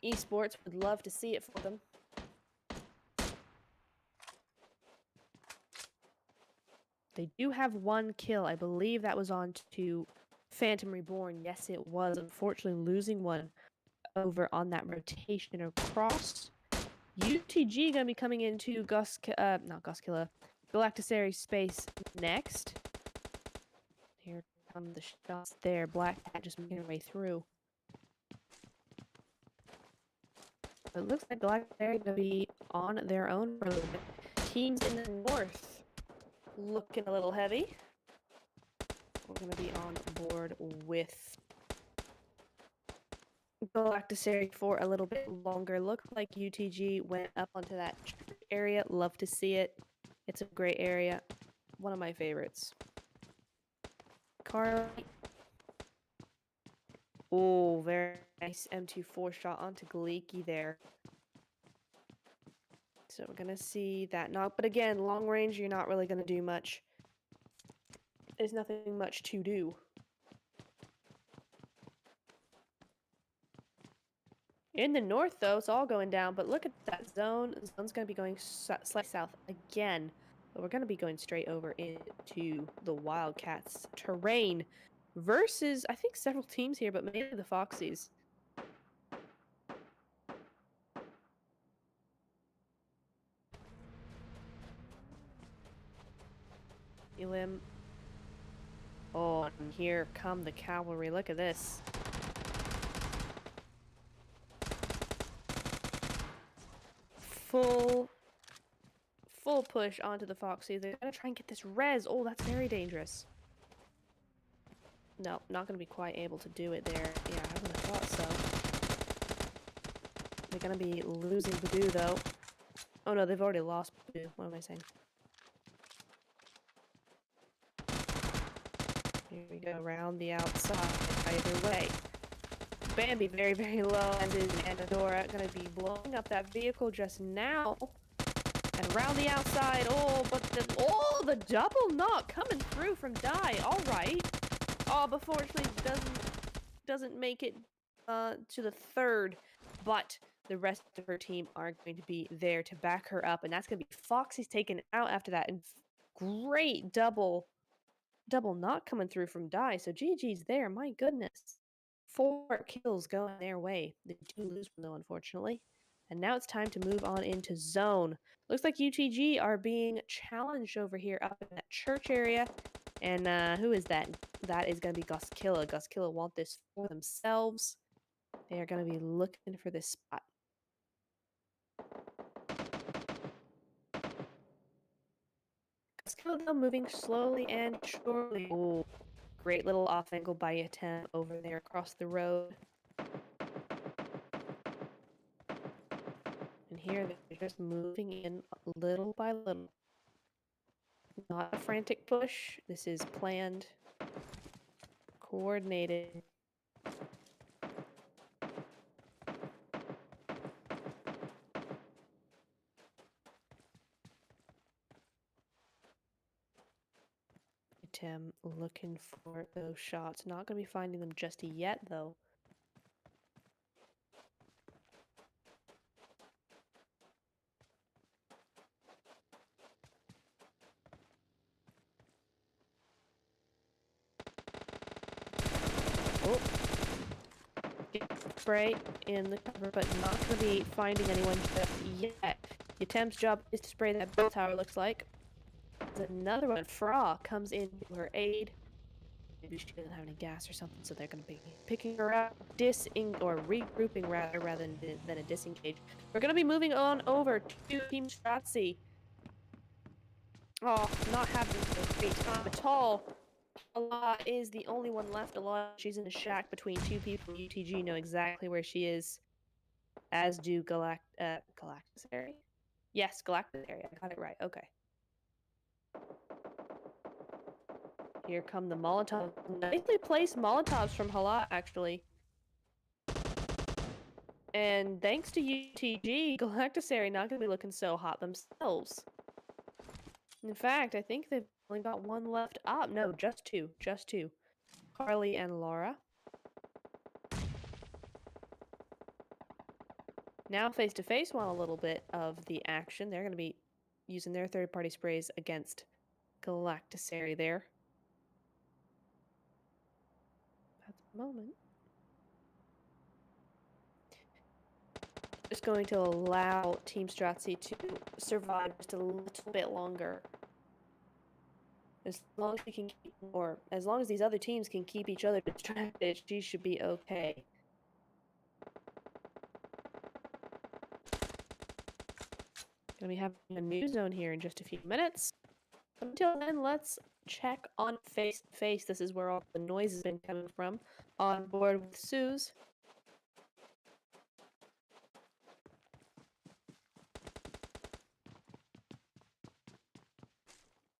Esports. Would love to see it for them. They do have 1 kill. I believe that was on to Phantom Reborn. Yes, it was. Unfortunately, losing one over on that rotation across. UTG gonna be coming into not Goskilla, Galacticary space next. Here come the shots there. Black Cat just making her way through. It looks like Galacticary gonna be on their own for a little bit. Teams in the north looking a little heavy. We're gonna be on board with Galacticary for a little bit longer. Looked like UTG went up onto that area. Love to see it. It's a great area. One of my favorites. Carly. Oh, very nice M24 shot onto Galiki there. So we're gonna see that knock. But again, long range, you're not really gonna do much. There's nothing much to do. In the north, though, it's all going down. But look at that zone. The zone's going to be going slightly south again. But we're going to be going straight over into the Wildcats terrain versus, I think, several teams here, but mainly the Foxies. Elim. Oh, and here come the cavalry. Look at this. Full push onto the Foxies. They're gonna try and get this res. Oh, that's very dangerous. No, not gonna be quite able to do it there. Yeah, I would have thought so. They're gonna be losing Badoo though. Oh no, they've already lost Badoo. What am I saying? Here we go, around the outside. Either way. Bambi very, very low, and Anadora gonna be blowing up that vehicle just now. And around the outside, but the double knock coming through from Die. All right. Oh, but fortunately doesn't make it to the third. But the rest of her team are going to be there to back her up, and that's gonna be Foxy's taken out after that. And great double knock coming through from Die. So GG's there. My goodness. 4 kills going their way. They do lose though, unfortunately. And now it's time to move on into zone. Looks like UTG are being challenged over here up in that church area. And who is that? That is going to be Goskilla. Goskilla want this for themselves. They are going to be looking for this spot. Goskilla though moving slowly and surely. Ooh, great little off angle by Yatem over there across the road. And here they're just moving in little by little. Not a frantic push. This is planned, coordinated. Tim looking for those shots. Not going to be finding them just yet, though. Oh. Spray in the cover, but not going to be finding anyone just yet. Yatem's job is to spray that bell tower, looks like. There's another one. Fra comes in to her aid. Maybe she doesn't have any gas or something, so they're going to be picking her up, regrouping rather than a disengage. We're going to be moving on over to Team Stratzy. Oh, not having a great time at all. Allah is the only one left alive. She's in a shack between two people. UTG know exactly where she is, as do Galacticary. Yes, Galacticary. I got it right. Okay. Here come the Molotovs. Nicely placed Molotovs from Hala, actually. And thanks to UTG, Galacticary not going to be looking so hot themselves. In fact, I think they've only got one left up. No, just two. Just two. Carly and Laura. Now face-to-face want a little bit of the action. They're going to be using their third-party sprays against Galacticary there. At the moment. just going to allow Team Strazzi to survive just a little bit longer. As long as we can keep, or as long as these other teams can keep each other distracted, she should be okay. Gonna be having a new zone here in just a few minutes. Until then, let's check on face to face. This is where all the noise has been coming from. On board with Suze.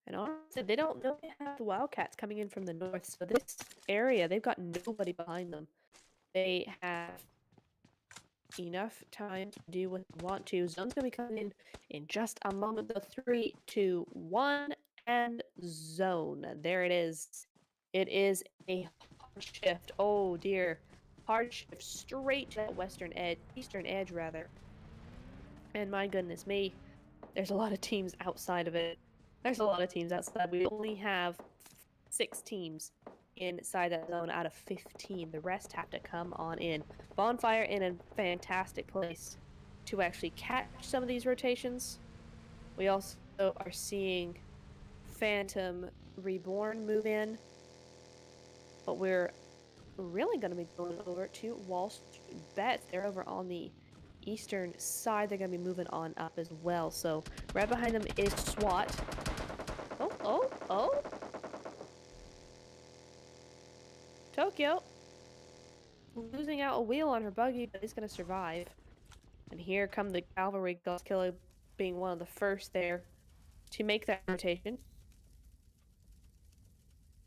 And honestly, they don't know they have the Wildcats coming in from the north, so this area, they've got nobody behind them. They have enough time to do what they want to. Zone's gonna be coming in just a moment. The 3, 2, 1, and zone. There it is. It is a hard shift. Oh dear. Hard shift straight to that eastern edge rather. And my goodness me, there's a lot of teams outside of it. There's a lot of teams outside. We only have 6 teams inside that zone out of 15. The rest have to come on in. Bonfire in a fantastic place to actually catch some of these rotations. We also are seeing Phantom Reborn move in. But we're really going to be going over to Wall Street Bets. They're over on the eastern side. They're going to be moving on up as well. So right behind them is SWAT. Oh. Tokyo losing out a wheel on her buggy, but is going to survive. And here come the Cavalry Ghost Killer being one of the first there to make that rotation.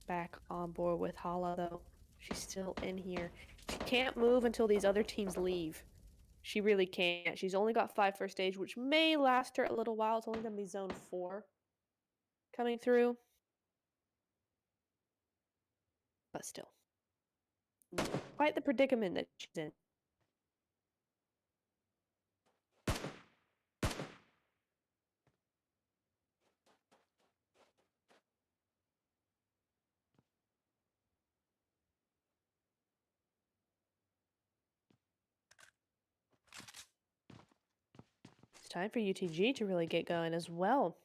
Back on board with Hala, though. She's still in here. She can't move until these other teams leave. She really can't. She's only got 5 first stage, which may last her a little while. It's only going to be zone 4 coming through. But still. Quite the predicament that she's in. It's time for UTG to really get going as well.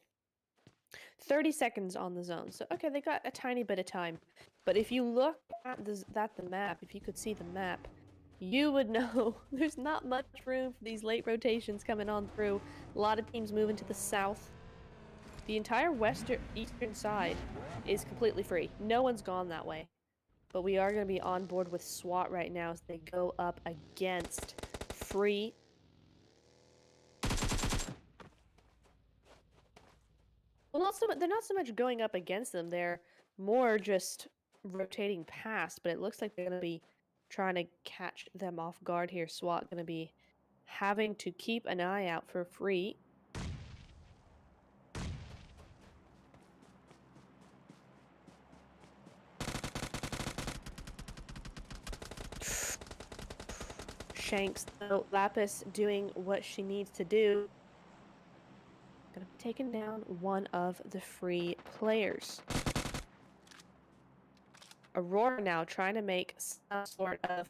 30 seconds on the zone. So, okay, they got a tiny bit of time. But if you look at the map, if you could see the map, you would know there's not much room for these late rotations coming on through. A lot of teams moving to the south. The entire eastern side is completely free. No one's gone that way. But we are going to be on board with SWAT right now as they go up against free. Well, they're not so much going up against them. They're more just rotating past, but it looks like they're going to be trying to catch them off guard here. SWAT going to be having to keep an eye out for free. Shanks, though, Lapis doing what she needs to do. Gonna be taking down one of the free players. Aurora now trying to make some sort of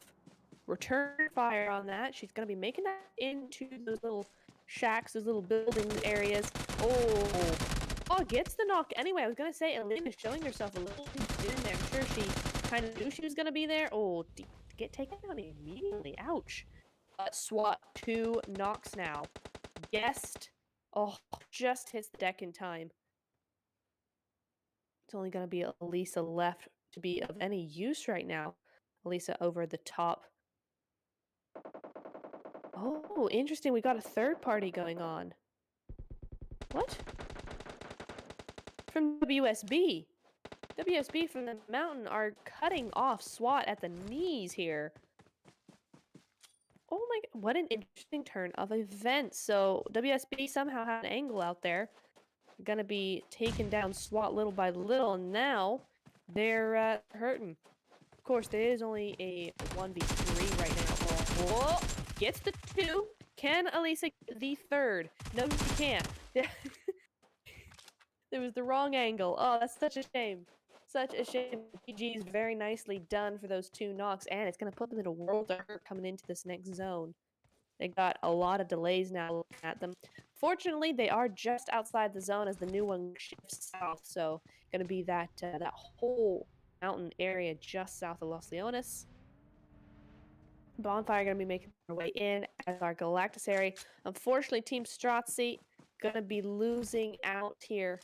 return fire on that. She's gonna be making that into those little shacks, those little building areas. Oh, gets the knock. Anyway, I was gonna say Elena's showing herself a little too soon there. I'm sure she kind of knew she was gonna be there. Oh, get taken out immediately. Ouch. SWAT 2 knocks now. Guest. Oh, just hits the deck in time. It's only going to be Elisa left to be of any use right now. Elisa over the top. Oh, interesting. We got a third party going on. What? From WSB. WSB from the mountain are cutting off SWAT at the knees here. Oh my, what an interesting turn of events. So WSB somehow had an angle out there. Gonna be taking down SWAT little by little, and now they're hurting. Of course, there is only a 1v3 right now. Whoa! Gets the 2. Can Elisa get the 3rd? No, she can't. It was the wrong angle. Oh, that's such a shame. Such a shame. GG's very nicely done for those 2 knocks, and it's going to put them in a world of hurt coming into this next zone. They got a lot of delays now looking at them. Fortunately, they are just outside the zone as the new one shifts south, so going to be that that whole mountain area just south of Los Leones. Bonfire going to be making their way in as our Galacticary. Unfortunately, Team Strozzi going to be losing out here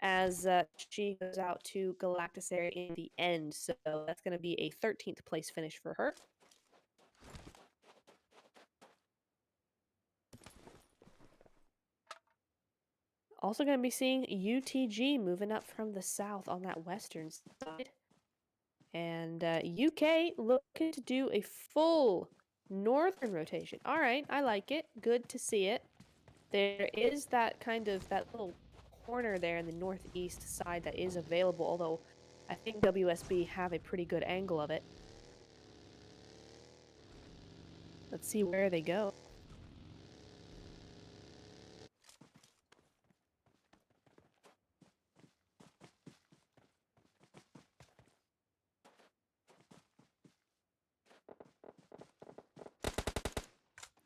as she goes out to Galacticary in the end. So that's going to be a 13th place finish for her. Also going to be seeing UTG moving up from the south on that western side. And UK looking to do a full northern rotation. All right, I like it. Good to see it. There is that kind of, that little corner there in the northeast side that is available, although I think WSB have a pretty good angle of it. Let's see where they go.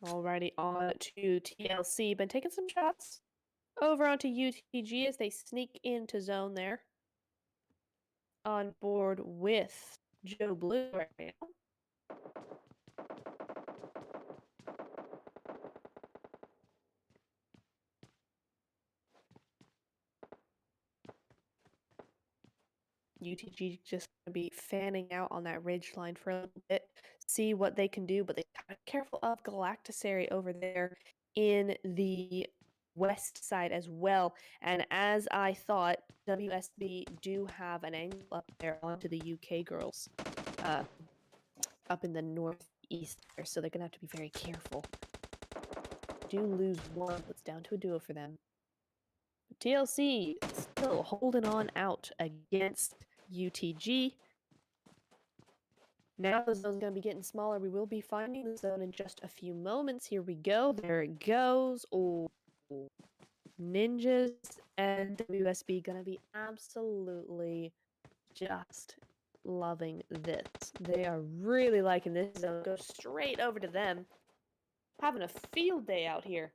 Alrighty, on to TLC. Been taking some shots over onto UTG as they sneak into zone there. On board with Joe Blue right now. UTG just going to be fanning out on that ridge line for a little bit, see what they can do, but they gotta be careful of Galacticary over there in the west side as well. And as I thought, WSB do have an angle up there onto the UK girls up in the northeast there, so they're going to have to be very careful. Do lose one, but it's down to a duo for them. TLC still holding on out against UTG. Now the zone's going to be getting smaller. We will be finding the zone in just a few moments. Here we go. There it goes. Oh, Ninjas and WSB going to be absolutely just loving this. They are really liking this zone. Go straight over to them. Having a field day out here.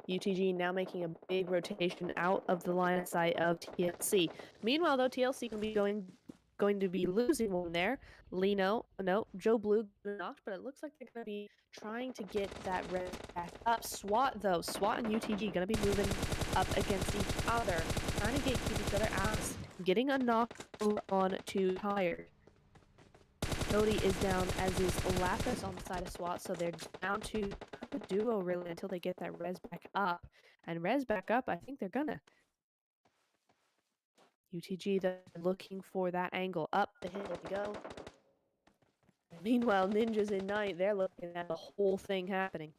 UTG now making a big rotation out of the line of sight of TLC. Meanwhile, though, TLC can be going to be losing one there. Lino, no, Joe Blue knocked, but it looks like they're going to be trying to get that red back up. SWAT, though, SWAT and UTG going to be moving up against each other, trying to gatekeep each other out, getting a knock over on to Tired. Cody is down, as is Lapis on the side of SWAT, so they're down to a duo really until they get that res back up. And res back up, I think they're gonna. UTG, they're looking for that angle up the hill to go. Meanwhile, Ninjas in night, they're looking at the whole thing happening.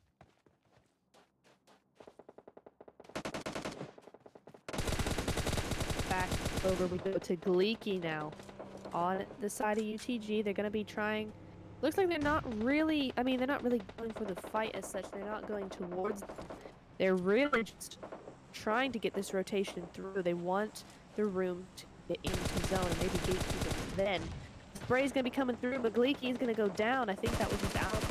Back over we go to Gleeky now. On the side of UTG, they're going to be trying. Looks like they're not really, I mean, they're not really going for the fight as such. They're not going towards them. They're really just trying to get this rotation through. They want the room to get into zone and maybe gatekeep it then. Spray's going to be coming through, but Gleeky is going to go down. I think that was just out on the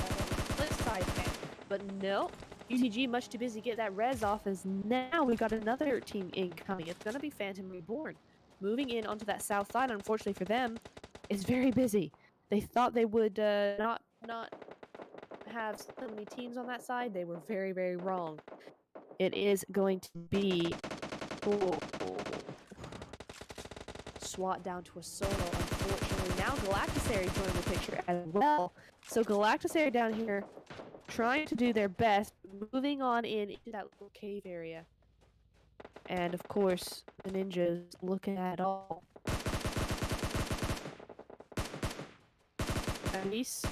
flip side there. But no, UTG much too busy to get that res off as now we got another team incoming. It's going to be Phantom Reborn. Moving in onto that south side, unfortunately for them, is very busy. They thought they would not have so many teams on that side. They were very, very wrong. It is going to be SWAT down to a solo, unfortunately. Now Galacticary joined the picture as well. So Galacticary down here trying to do their best, moving on into that little cave area. And of course, the Ninjas looking at it all. Nice.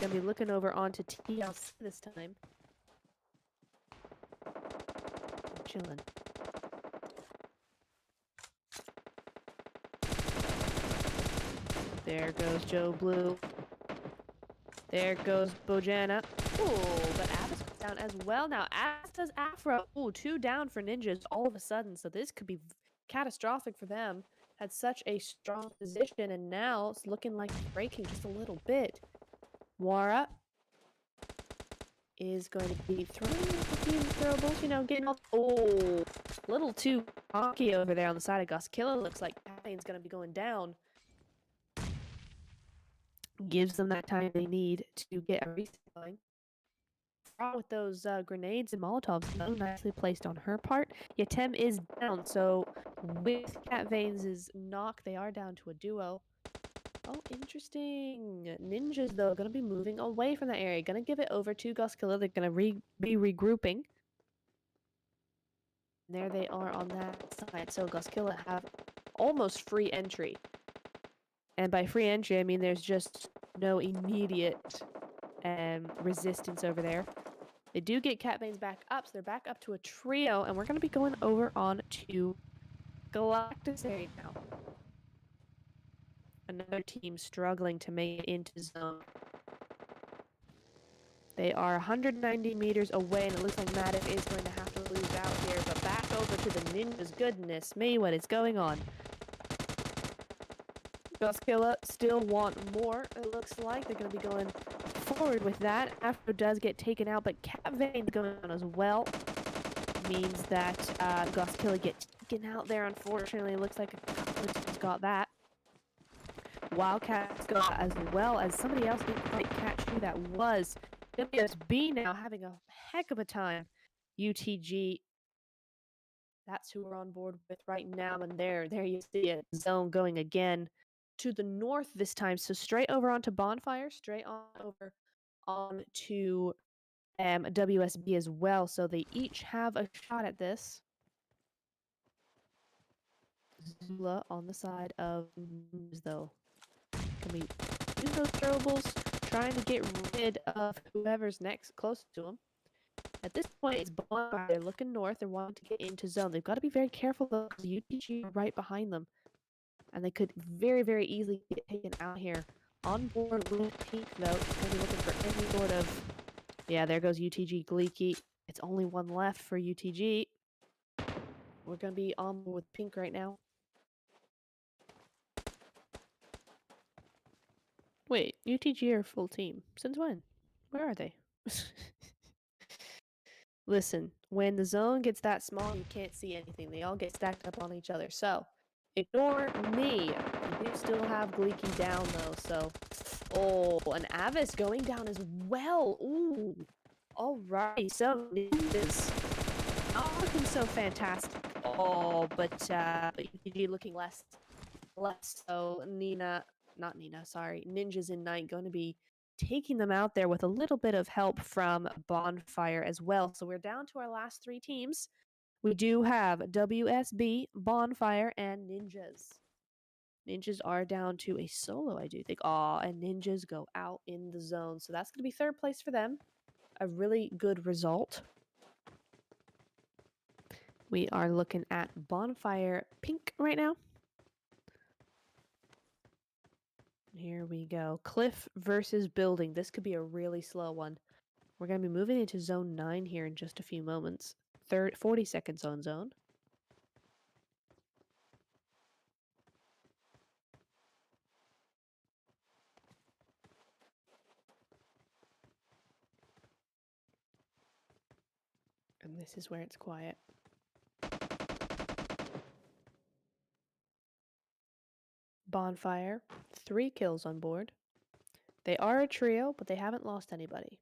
Gonna be looking over onto TLC this time. Chilling. There goes Joe Blue. There goes Bojana. Ooh, but Abbas goes down as well now. As does Afro. Ooh, 2 down for Ninjas all of a sudden. So this could be catastrophic for them. Had such a strong position, and now it's looking like breaking just a little bit. Wara is going to be throwing a few throwables, you know, getting all... Oh, a little too cocky over there on the side of Goskilla. Looks like Catbane's going to be going down. Gives them that time they need to get a reset going. With those grenades and Molotovs, though, nicely placed on her part. Yatem is down, so with Cat Veins' knock, they are down to a duo. Oh, interesting. Ninjas, though, going to be moving away from that area. Going to give it over to Goskilla. They're going to be regrouping. There they are on that side. So Goskilla have almost free entry. And by free entry, I mean there's just no immediate resistance over there. They do get Cat Veins back up, so they're back up to a trio, and we're going to be going over on to Galactus area now. Another team struggling to make it into zone. They are 190 meters away, and it looks like Matic is going to have to lose out here, but back over to the Ninjas. Goodness me, what is going on? Goskilla still want more, it looks like. They're going to be going forward with that. Afro does get taken out, but Cat Veins going on as well. Means that Goskilla gets taken out there, unfortunately. It looks like a couple of teams got that. Wildcats got as well as somebody else didn't quite catch who that was. WSB now having a heck of a time. UTG, that's who we're on board with right now. And there you see it. Zone going again to the north this time. So straight over onto Bonfire, straight on over onto WSB as well. So they each have a shot at this. Zula on the side of News, though. Can we use those throwables? Trying to get rid of whoever's next close to them. At this point, it's Bonfire. They're looking north. They're wanting to get into zone. They've got to be very careful, though, because UTG are right behind them. And they could very, very easily get taken out here. On board with Pink, though. She's going to be looking for any sort of... Yeah, there goes UTG Gleeky. It's only one left for UTG. We're going to be on board with Pink right now. Wait, UTG are full team. Since when? Where are they? Listen, when the zone gets that small, you can't see anything. They all get stacked up on each other. So, ignore me. We do still have Gleeky down, though, so... Oh, and Avis going down as well. Ooh. Alright, so this is not looking so fantastic. Oh, but UTG looking less so. Ninjas in Night going to be taking them out there with a little bit of help from Bonfire as well. So we're down to our last three teams. We do have WSB, Bonfire, and Ninjas. Ninjas are down to a solo, I do think. Aw, and Ninjas go out in the zone. So that's going to be third place for them. A really good result. We are looking at Bonfire Pink right now. Here we go. Cliff versus building. This could be a really slow one. We're going to be moving into zone 9 here in just a few moments. 40 seconds on zone. And this is where it's quiet. Bonfire, 3 kills on board. They are a trio, but they haven't lost anybody.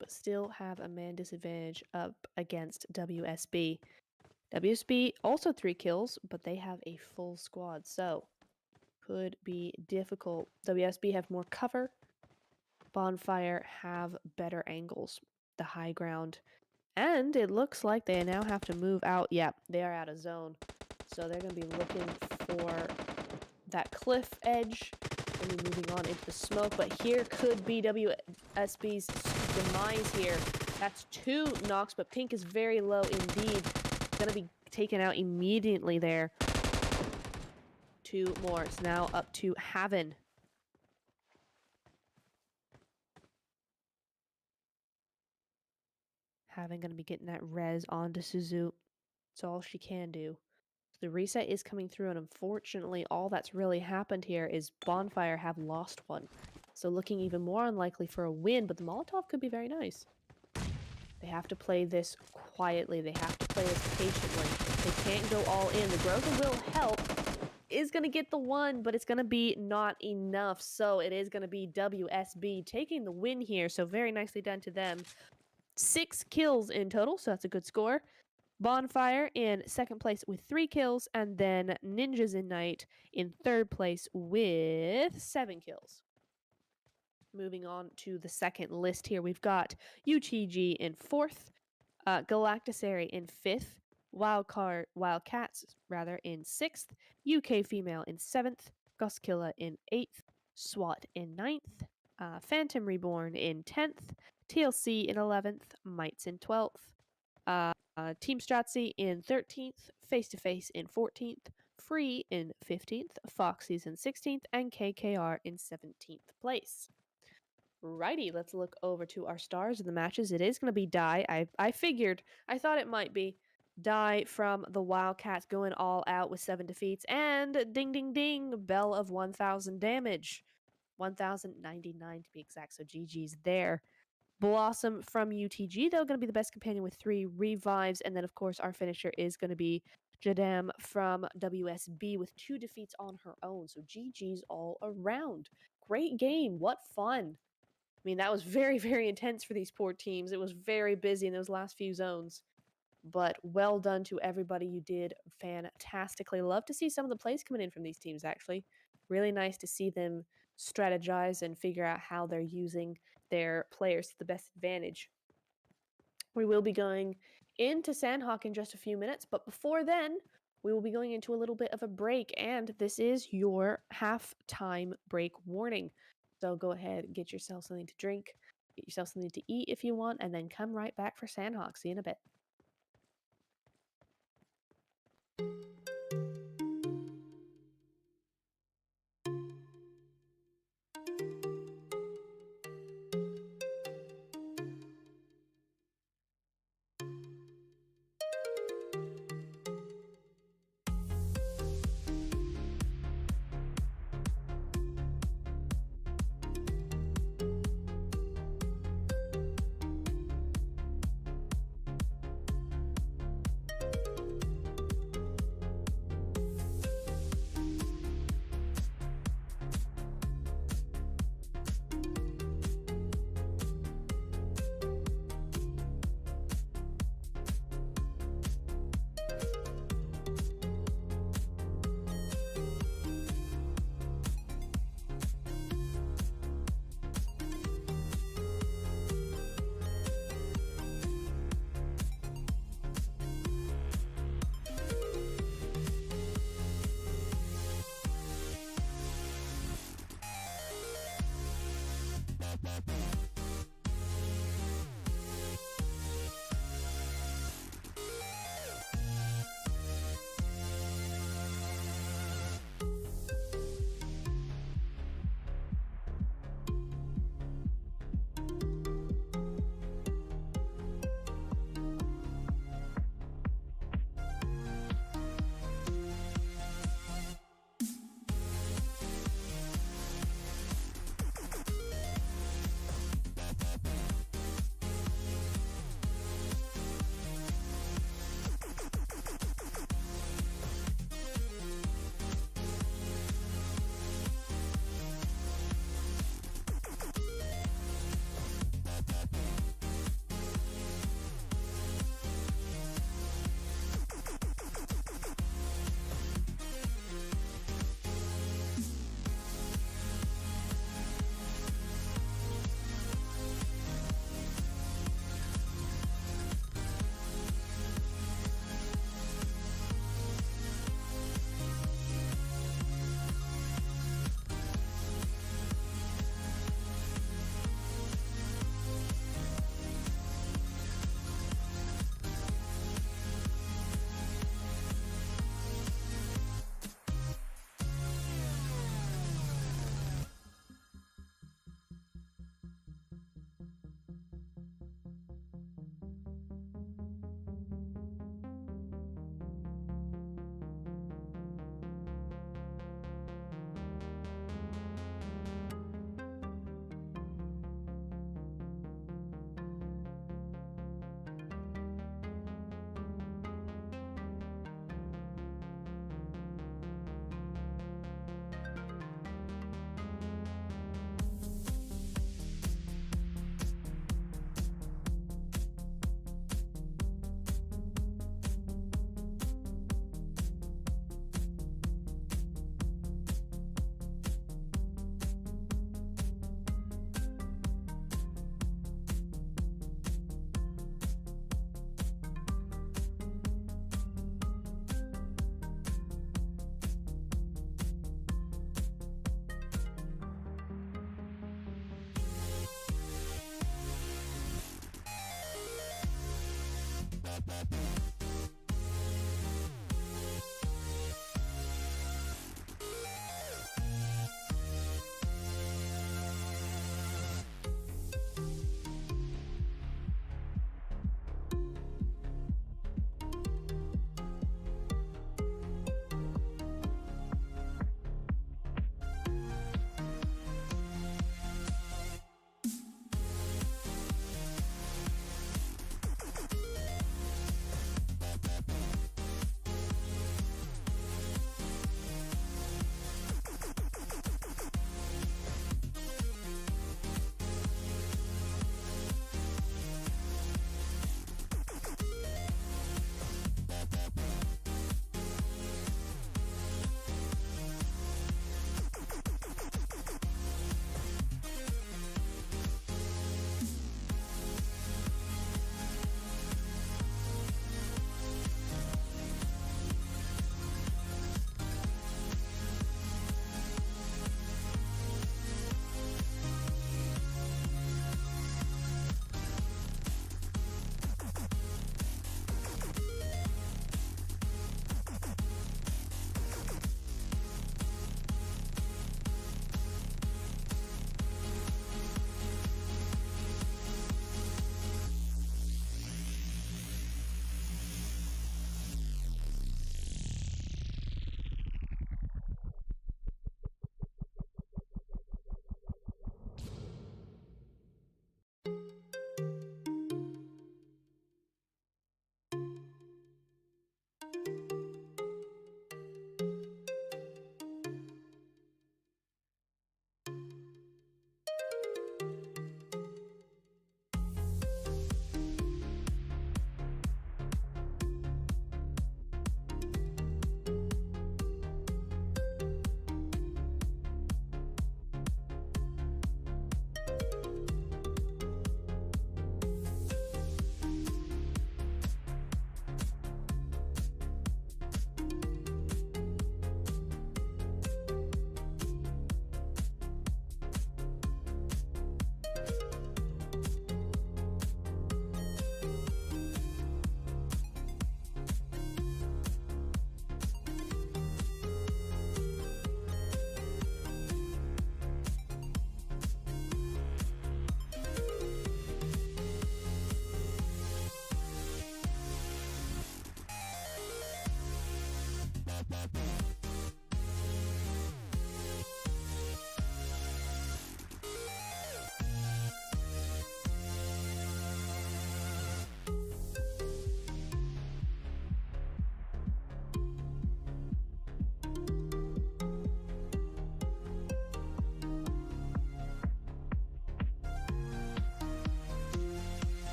But still have a man disadvantage up against WSB. WSB also 3 kills, but they have a full squad, so could be difficult. WSB have more cover. Bonfire have better angles, the high ground. And it looks like they now have to move out. Yeah, they are out of zone. So they're going to be looking for that cliff edge and be moving on into the smoke. But here could be WSB's demise here. That's 2 knocks, but Pink is very low indeed. Going to be taken out immediately there. 2 more. It's now up to Haven. Haven going to be getting that res onto Suzu. That's all she can do. The reset is coming through, and unfortunately, all that's really happened here is Bonfire have lost one. So looking even more unlikely for a win, but the Molotov could be very nice. They have to play this quietly. They have to play this patiently. They can't go all in. The Groza will help. Is going to get the one, but it's going to be not enough. So it is going to be WSB taking the win here. So very nicely done to them. 6 kills in total, so that's a good score. Bonfire in second place with 3 kills, and then Ninjas in Night in third place with 7 kills. Moving on to the second list here, we've got UTG in 4th, Galactisary in 5th, Wildcats in 6th, UK Female in 7th, Goskilla in 8th, SWAT in 9th, Phantom Reborn in 10th, TLC in 11th, Mites in 12th, Team Stratzy in 13th, Face to Face in 14th, Free in 15th, Foxy's in 16th, and KKR in 17th place. Righty, let's look over to our stars of the matches. It is going to be Dai. I thought it might be. Dai from the Wildcats going all out with 7 defeats, and ding ding ding, bell of 1,000 damage. 1,099 to be exact, so GG's there. Blossom from UTG, though, going to be the best companion with 3 revives, and then, of course, our finisher is going to be Jadam from WSB with 2 defeats on her own, so GG's all around. Great game. What fun. I mean, that was very, very intense for these poor teams. It was very busy in those last few zones. But well done to everybody. You did fantastically. Love to see some of the plays coming in from these teams, actually. Really nice to see them strategize and figure out how they're using their players to the best advantage. We will be going into SANHOK in just a few minutes, but before then, we will be going into a little bit of a break, and this is your halftime break warning. So go ahead, get yourself something to drink, get yourself something to eat if you want, and then come right back for SANHOK. See you in a bit.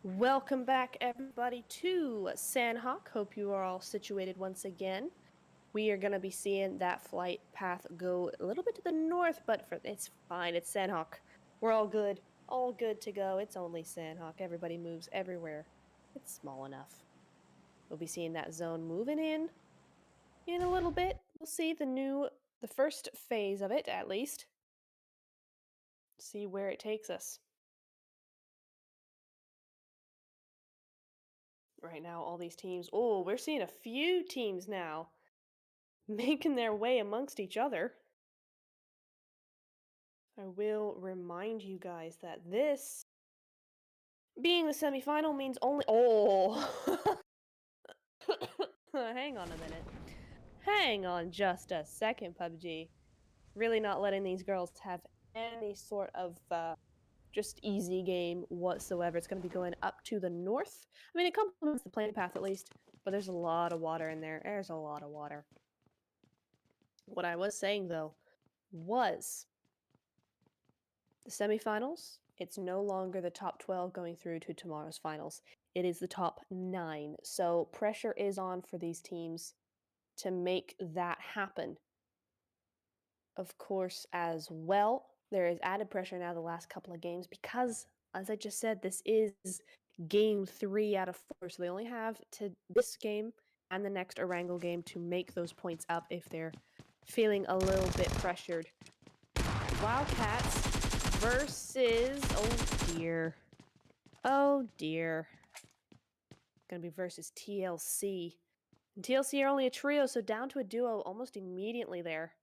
Welcome back, everybody, to SANHOK. Hope you are all situated once again. We are going to be seeing that flight path go a little bit to the north, but it's fine. It's SANHOK. We're all good to go. It's only SANHOK. Everybody moves everywhere. It's small enough. We'll be seeing that zone moving in a little bit. We'll see the first phase of it, at least. See where it takes us. Right now, all these teams. Oh, we're seeing a few teams now making their way amongst each other. I will remind you guys that this being the semifinal means only. Oh! Hang on a minute. Hang on just a second, Pubg. Really not letting these girls have any sort of just easy game whatsoever. It's going to be going up to the north. I mean, it complements the plane path at least, but there's a lot of water in there. There's a lot of water. What I was saying, though, was the semifinals. It's no longer the top 12 going through to tomorrow's finals. It is the top 9. So pressure is on for these teams to make that happen. Of course, as well, there is added pressure now the last couple of games because, as I just said, this is game 3 out of 4. So they only have to this game and the next ERANGEL game to make those points up if they're feeling a little bit pressured. Wildcats versus, oh dear, gonna be versus TLC. And TLC are only a trio, so down to a duo almost immediately there.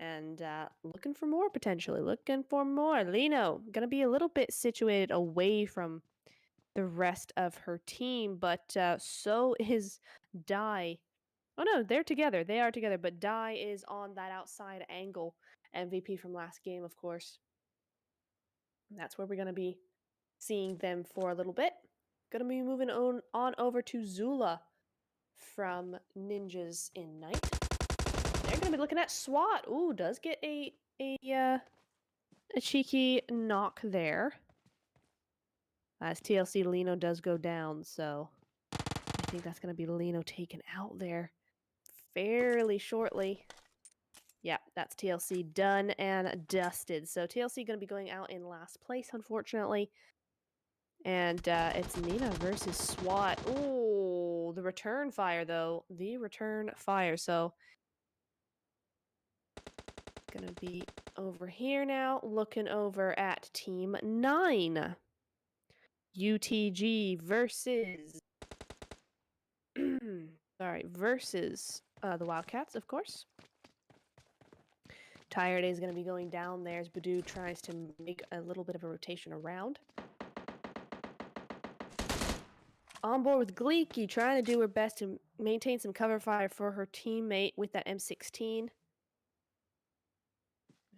And looking for more, potentially. Looking for more. Lino, gonna be a little bit situated away from the rest of her team, but so is Dai. Oh no, they're together. They are together, but Dai is on that outside angle. MVP from last game, of course. And that's where we're gonna be seeing them for a little bit. Gonna be moving on over to Zula from Ninjas in Night. They're gonna be looking at SWAT. Ooh, does get a cheeky knock there. As TLC Lino does go down, so I think that's gonna be Lino taken out there fairly shortly. Yeah, that's TLC done and dusted. So TLC gonna be going out in last place, unfortunately. And it's Nina versus SWAT. Oh, the return fire, though. The return fire. So, gonna be over here now, looking over at Team 9. UTG versus... Sorry, versus the Wildcats, of course. Tired is going to be going down there as Badu tries to make a little bit of a rotation around. On board with Gleeky, trying to do her best to maintain some cover fire for her teammate with that M16.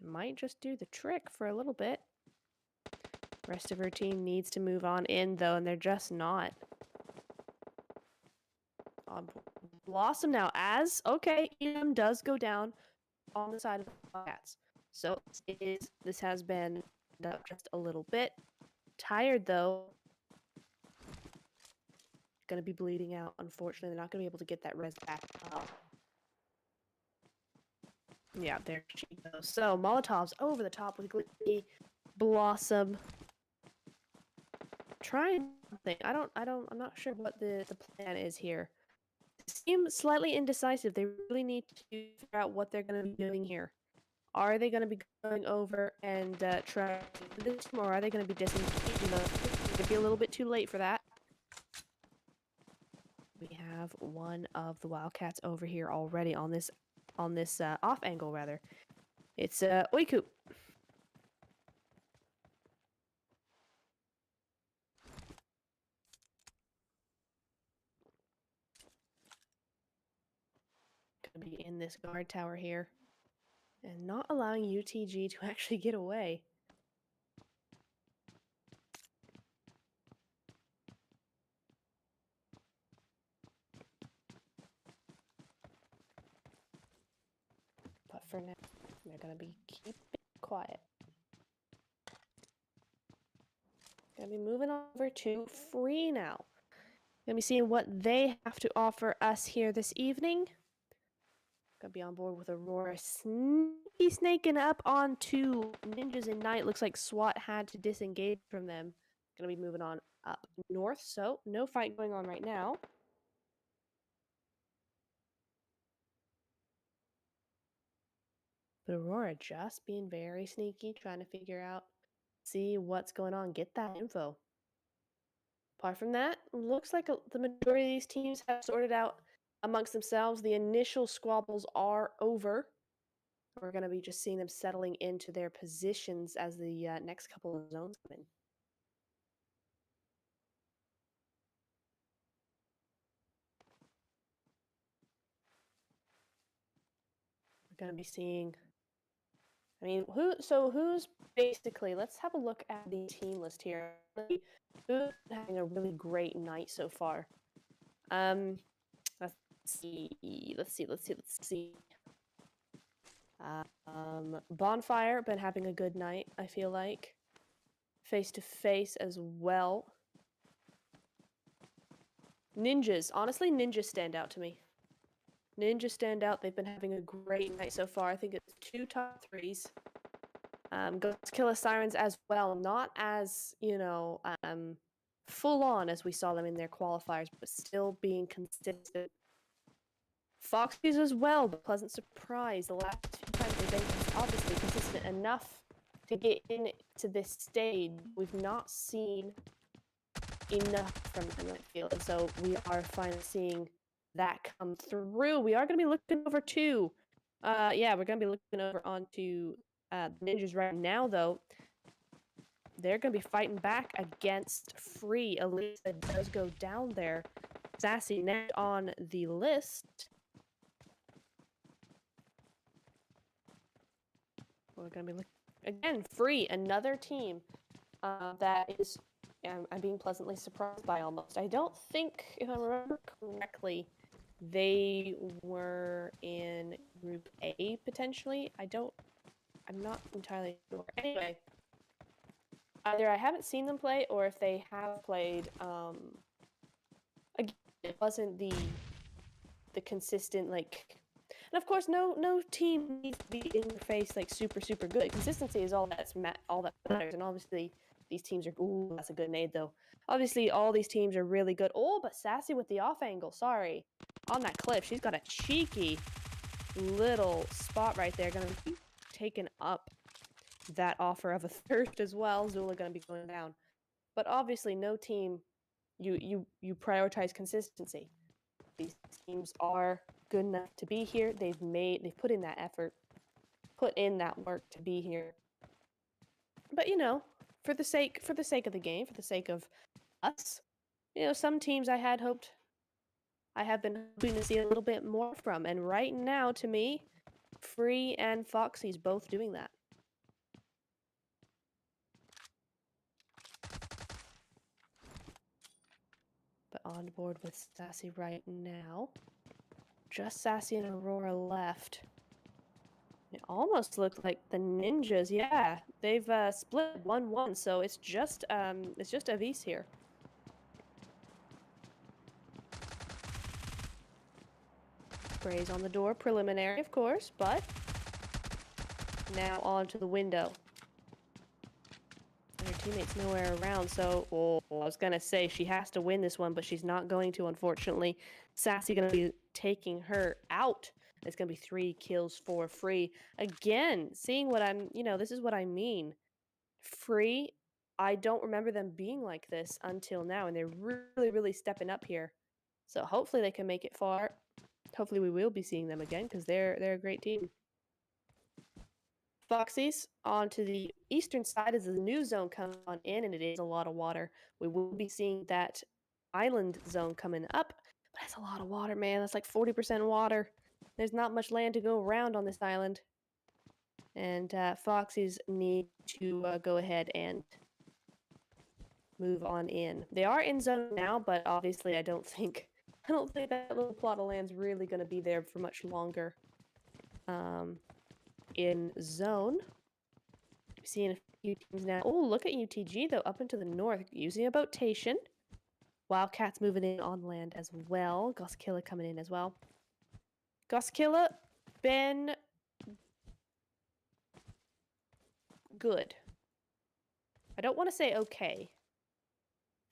Might just do the trick for a little bit. Rest of her team needs to move on in, though, and they're just not. Blossom now as, okay, EM does go down on the side of the Wildcats. So this has been up just a little bit. Tired, though. Going to be bleeding out, unfortunately. They're not going to be able to get that res back up. Yeah, there she goes. So, Molotov's over the top with Glee, Blossom. Trying something. I'm not sure what the plan is here. Seem slightly indecisive. They really need to figure out what they're going to be doing here. Are they going to be going over and trying this, or are they going to be disengaging them? It's going to be a little bit too late for that. We have one of the Wildcats over here already on this off angle, rather. It's Oiku. Gonna be in this guard tower here, and not allowing UTG to actually get away. But for now, they're gonna be keeping quiet. Gonna be moving over to Free now. Gonna be seeing what they have to offer us here this evening. Gonna be on board with Aurora snaking up onto Ninjas in Night. Looks like SWAT had to disengage from them. Gonna be moving on up north, so no fight going on right now. But Aurora just being very sneaky, trying to figure out, see what's going on, get that info. Apart from that, looks like the majority of these teams have sorted out amongst themselves. The initial squabbles are over. We're going to be just seeing them settling into their positions as the next couple of zones come in. We're going to be seeing, I mean, who's basically, let's have a look at the team list here. Who's having a really great night so far? Let's see. Bonfire, been having a good night, I feel like. Face to face as well. Ninjas, honestly, ninjas stand out to me. Ninjas stand out. They've been having a great night so far. I think it's 2 top 3s. Ghost Killer Sirens as well. Not as, you know, full on as we saw them in their qualifiers, but still being consistent. Foxys as well, but pleasant surprise. The last 2 times they've been obviously consistent enough to get into this stage. We've not seen enough from them, I feel. And so we are finally seeing that come through. We are going to be looking over to, yeah, we're going to be looking over onto Ninjas right now, though. They're going to be fighting back against Free. Elisa does go down there. Sassy next on the list. We're going to be looking again. Free, another team that is, I'm being pleasantly surprised by almost. I don't think, if I remember correctly, they were in Group A potentially. I'm not entirely sure. Anyway, either I haven't seen them play, or if they have played, again, it wasn't the consistent, like, and of course, no team needs to be in your face like super good. Consistency is all that matters, and obviously these teams are. Ooh, that's a good nade though. Obviously, all these teams are really good. Oh, but Sassy with the off angle. Sorry, on that cliff, she's got a cheeky little spot right there. Gonna be taking up that offer of a thirst as well. Zula gonna be going down, but obviously, no team. You prioritize consistency. These teams are good enough to be here. They've put in that effort, put in that work to be here. But you know, for the sake of the game, for the sake of us, you know, some teams I have been hoping to see a little bit more from, and right now, to me, Free and Foxy's both doing that. But on board with Sassy right now. Just Sassy and Aurora left. It almost looked like the Ninjas, yeah. They've split 1-1, so it's just Avis here. Sprays on the door, preliminary, of course, but now onto the window. And her teammate's nowhere around, so I was gonna say she has to win this one, but she's not going to, unfortunately. Sassy gonna be taking her out. It's going to be 3 kills for Free. Again, seeing what this is what I mean. Free, I don't remember them being like this until now, and they're really stepping up here. So hopefully they can make it far. Hopefully we will be seeing them again, because they're a great team. Foxys, onto the eastern side as the new zone comes on in, and it is a lot of water. We will be seeing that island zone coming up, but that's a lot of water, man. That's like 40% water. There's not much land to go around on this island. And Foxys need to go ahead and move on in. They are in zone now, but obviously I don't think that little plot of land's really going to be there for much longer. In zone, Seeing a few teams now. Oh, look at UTG, though, up into the north, using a botation. Wildcats moving in on land as well. Goskilla coming in as well. Goskilla been good. I don't want to say okay.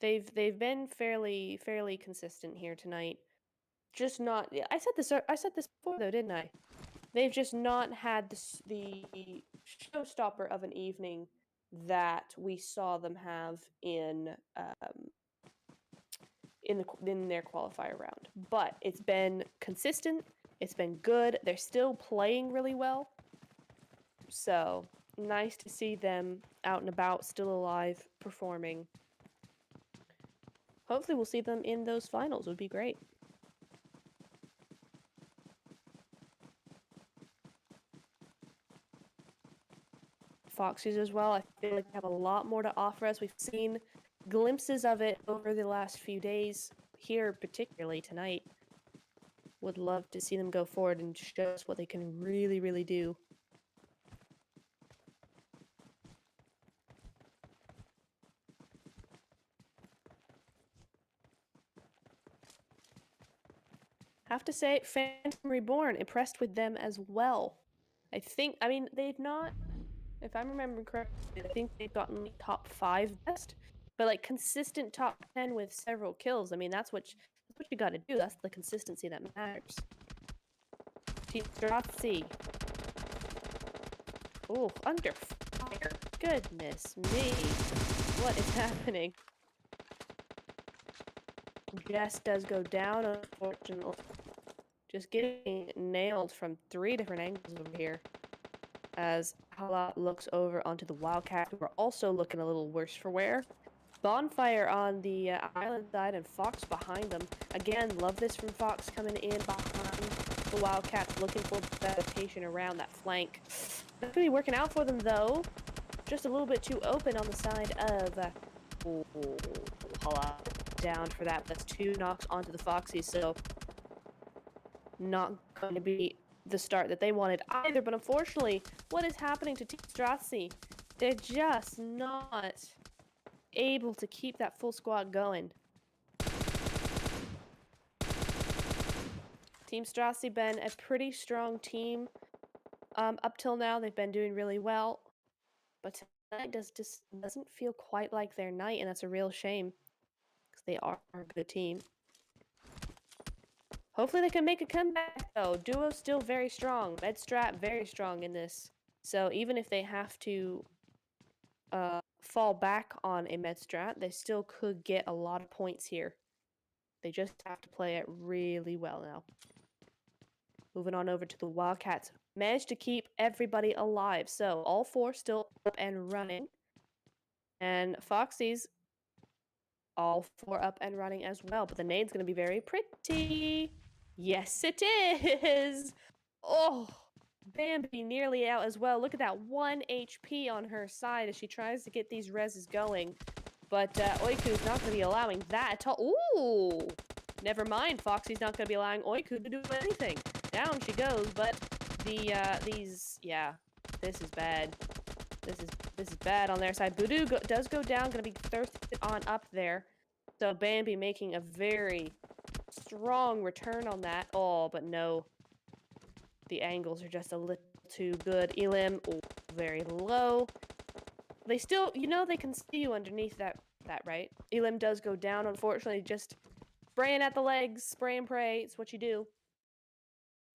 They've been fairly consistent here tonight. Just not. I said this before though, didn't I? They've just not had the showstopper of an evening that we saw them have in their qualifier round. But it's been consistent. It's been good. They're still playing really well. So nice to see them out and about, still alive, performing. Hopefully we'll see them in those finals. Would be great. Foxes as well. I feel like they have a lot more to offer us. We've seen glimpses of it over the last few days, here particularly tonight. Would love to see them go forward and show us what they can really do. Have to say, Phantom Reborn, impressed with them as well. I mean, they've not, if I'm remembering correctly, I think they've gotten like top 5 best, but like consistent top 10 with several kills. I mean, that's what you got to do. That's the consistency that matters. Team Strozzi. Oh, under fire. Goodness me. What is happening? Jess does go down, unfortunately. Just getting nailed from 3 different angles over here. As Hala looks over onto the Wildcat, who are also looking a little worse for wear. Bonfire on the island side and Fox behind them. Again, love this from Fox coming in behind the Wildcats, looking for the rotation around that flank. Not going to be working out for them, though. Just a little bit too open on the side of... Hala down for that. That's 2 knocks onto the Foxies, so... not going to be the start that they wanted either, but unfortunately, what is happening to Team Strozzi? They're just not able to keep that full squad going. Team Strozzi been a pretty strong team up till now. They've been doing really well, but tonight just doesn't feel quite like their night, and that's a real shame because they are a good team. Hopefully they can make a comeback, though. Duo's still very strong. Medstrat very strong in this. So even if they have to fall back on a Medstrat, they still could get a lot of points here. They just have to play it really well now. Moving on over to the Wildcats. Managed to keep everybody alive. So all 4 still up and running. And Foxies, all 4 up and running as well. But the nade's going to be very pretty. Yes, it is! Oh, Bambi nearly out as well. Look at that 1 HP on her side as she tries to get these reses going. But Oiku's not going to be allowing that at all. Ooh! Never mind, Foxy's not going to be allowing Oiku to do anything. Down she goes, but yeah, this is bad. This is bad on their side. Voodoo does go down, going to be thirsted on up there. So Bambi making a very strong return on that. Oh, but no. The angles are just a little too good. Elim, oh, very low. They still, you know, they can see you underneath that, right? Elim does go down, unfortunately, just spraying at the legs, spray and pray. It's what you do.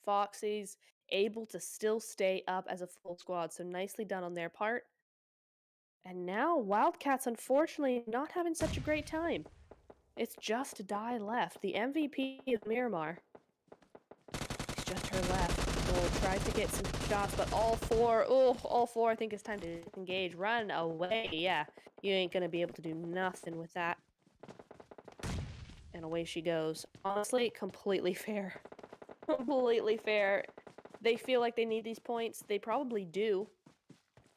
Foxy's able to still stay up as a full squad, so nicely done on their part. And now Wildcats, unfortunately, not having such a great time. It's just Die left. The MVP is Miramar. It's just her left. Oh, tries to get some shots, but all 4, I think it's time to engage. Run away. Yeah, you ain't gonna be able to do nothing with that. And away she goes. Honestly, completely fair. Completely fair. They feel like they need these points. They probably do.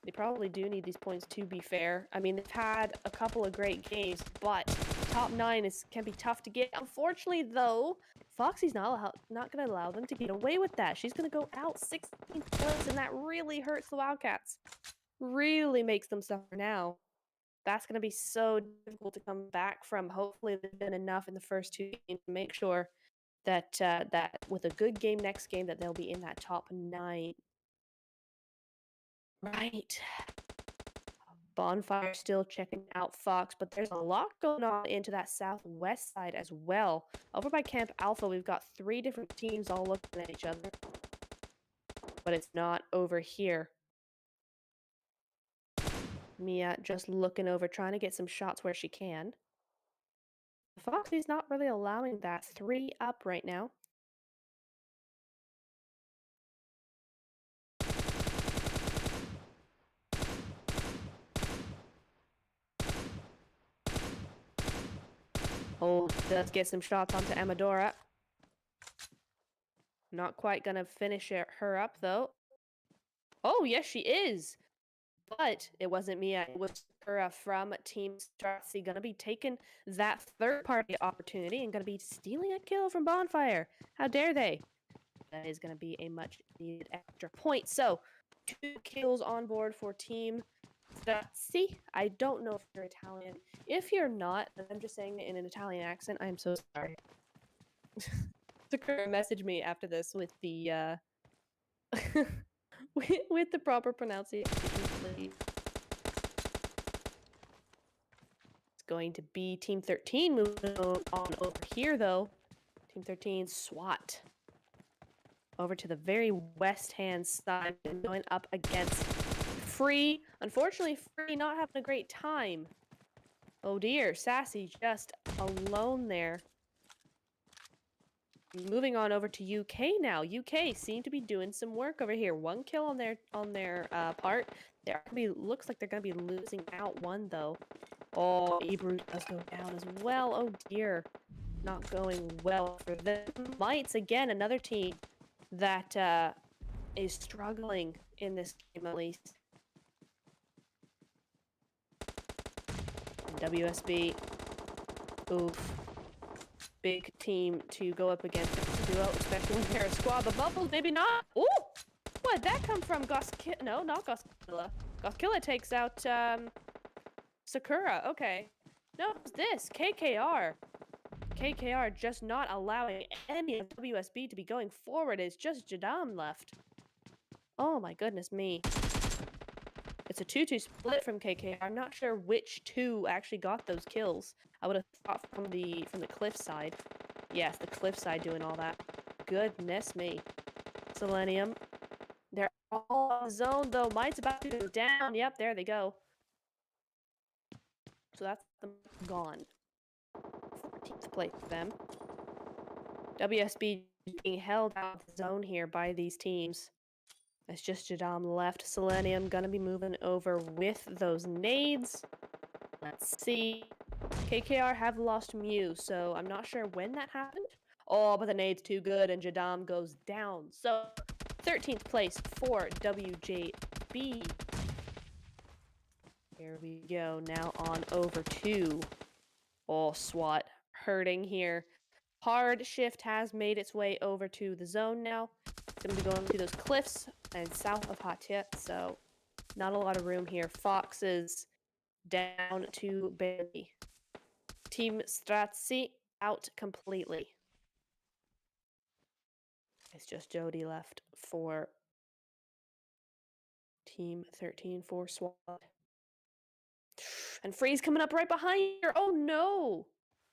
They probably do need these points, to be fair. I mean, they've had a couple of great games, but top 9 can be tough to get. Unfortunately, though, Foxy's not going to allow them to get away with that. She's going to go out 16 points, and that really hurts the Wildcats. really makes them suffer now. That's gonna be so difficult to come back from. Hopefully, they've done enough in the first 2 games to make sure that, that with a good game next game, that they'll be in that top 9. Right. Bonfire still checking out Fox, but there's a lot going on into that southwest side as well. Over by Camp Alpha, we've got 3 different teams all looking at each other. But it's not over here. Mia just looking over, trying to get some shots where she can. Foxy's not really allowing that. 3 up right now. Oh, does get some shots onto Amadora. Not quite gonna finish her up, though. Oh, yes, she is! But it wasn't Mia, it was Sakura from Team Stratzy gonna be taking that third-party opportunity and gonna be stealing a kill from Bonfire. How dare they? That is gonna be a much-needed extra point. So, 2 kills on board for Team Stratzy. I don't know if you're Italian. If you're not, and I'm just saying it in an Italian accent, I'm so sorry. Sakura messaged me after this with the, with the proper pronunciation, please. It's going to be Team 13 moving on over here, though. Team 13 SWAT. Over to the very west-hand side, going up against Free. Unfortunately, Free not having a great time. Oh dear, Sassy just alone there. Moving on over to UK now. UK seem to be doing some work over here. 1 kill on their part. Looks like they're gonna be losing out 1 though. Oh, Ebru does go down as well. Oh dear, not going well for them. Mites again, another team that is struggling in this game at least. And WSB, oof. Big team to go up against the duo, especially when they're a squad. But Bubbles, maybe not. Ooh! Where'd that come from? No, not Goskilla. Goskilla takes out Sakura. Okay. No, it's this. KKR. KKR just not allowing any of WSB to be going forward. It's just Jadam left. Oh my goodness me. It's a 2-2 split from KKR. I'm not sure which 2 actually got those kills. I would have thought from the cliff side. Yes, the cliff side doing all that. Goodness me. Selenium. They're all on the zone though. Might's about to go down. Yep, there they go. So that's them gone. 14th place for them. WSB being held out of the zone here by these teams. It's just Jadam left. Selenium gonna be moving over with those nades. Let's see. KKR have lost Mew, so I'm not sure when that happened. Oh, but the nade's too good and Jadam goes down. So 13th place for WJB. Here we go. Now on over to SWAT hurting here. Hard shift has made its way over to the zone now. It's going to be going to those cliffs and south of Hatia, so not a lot of room here. Foxes down to barely. Team Stratzy out completely. It's just Jody left for Team 13 for SWAT. And Free's coming up right behind her. Oh no!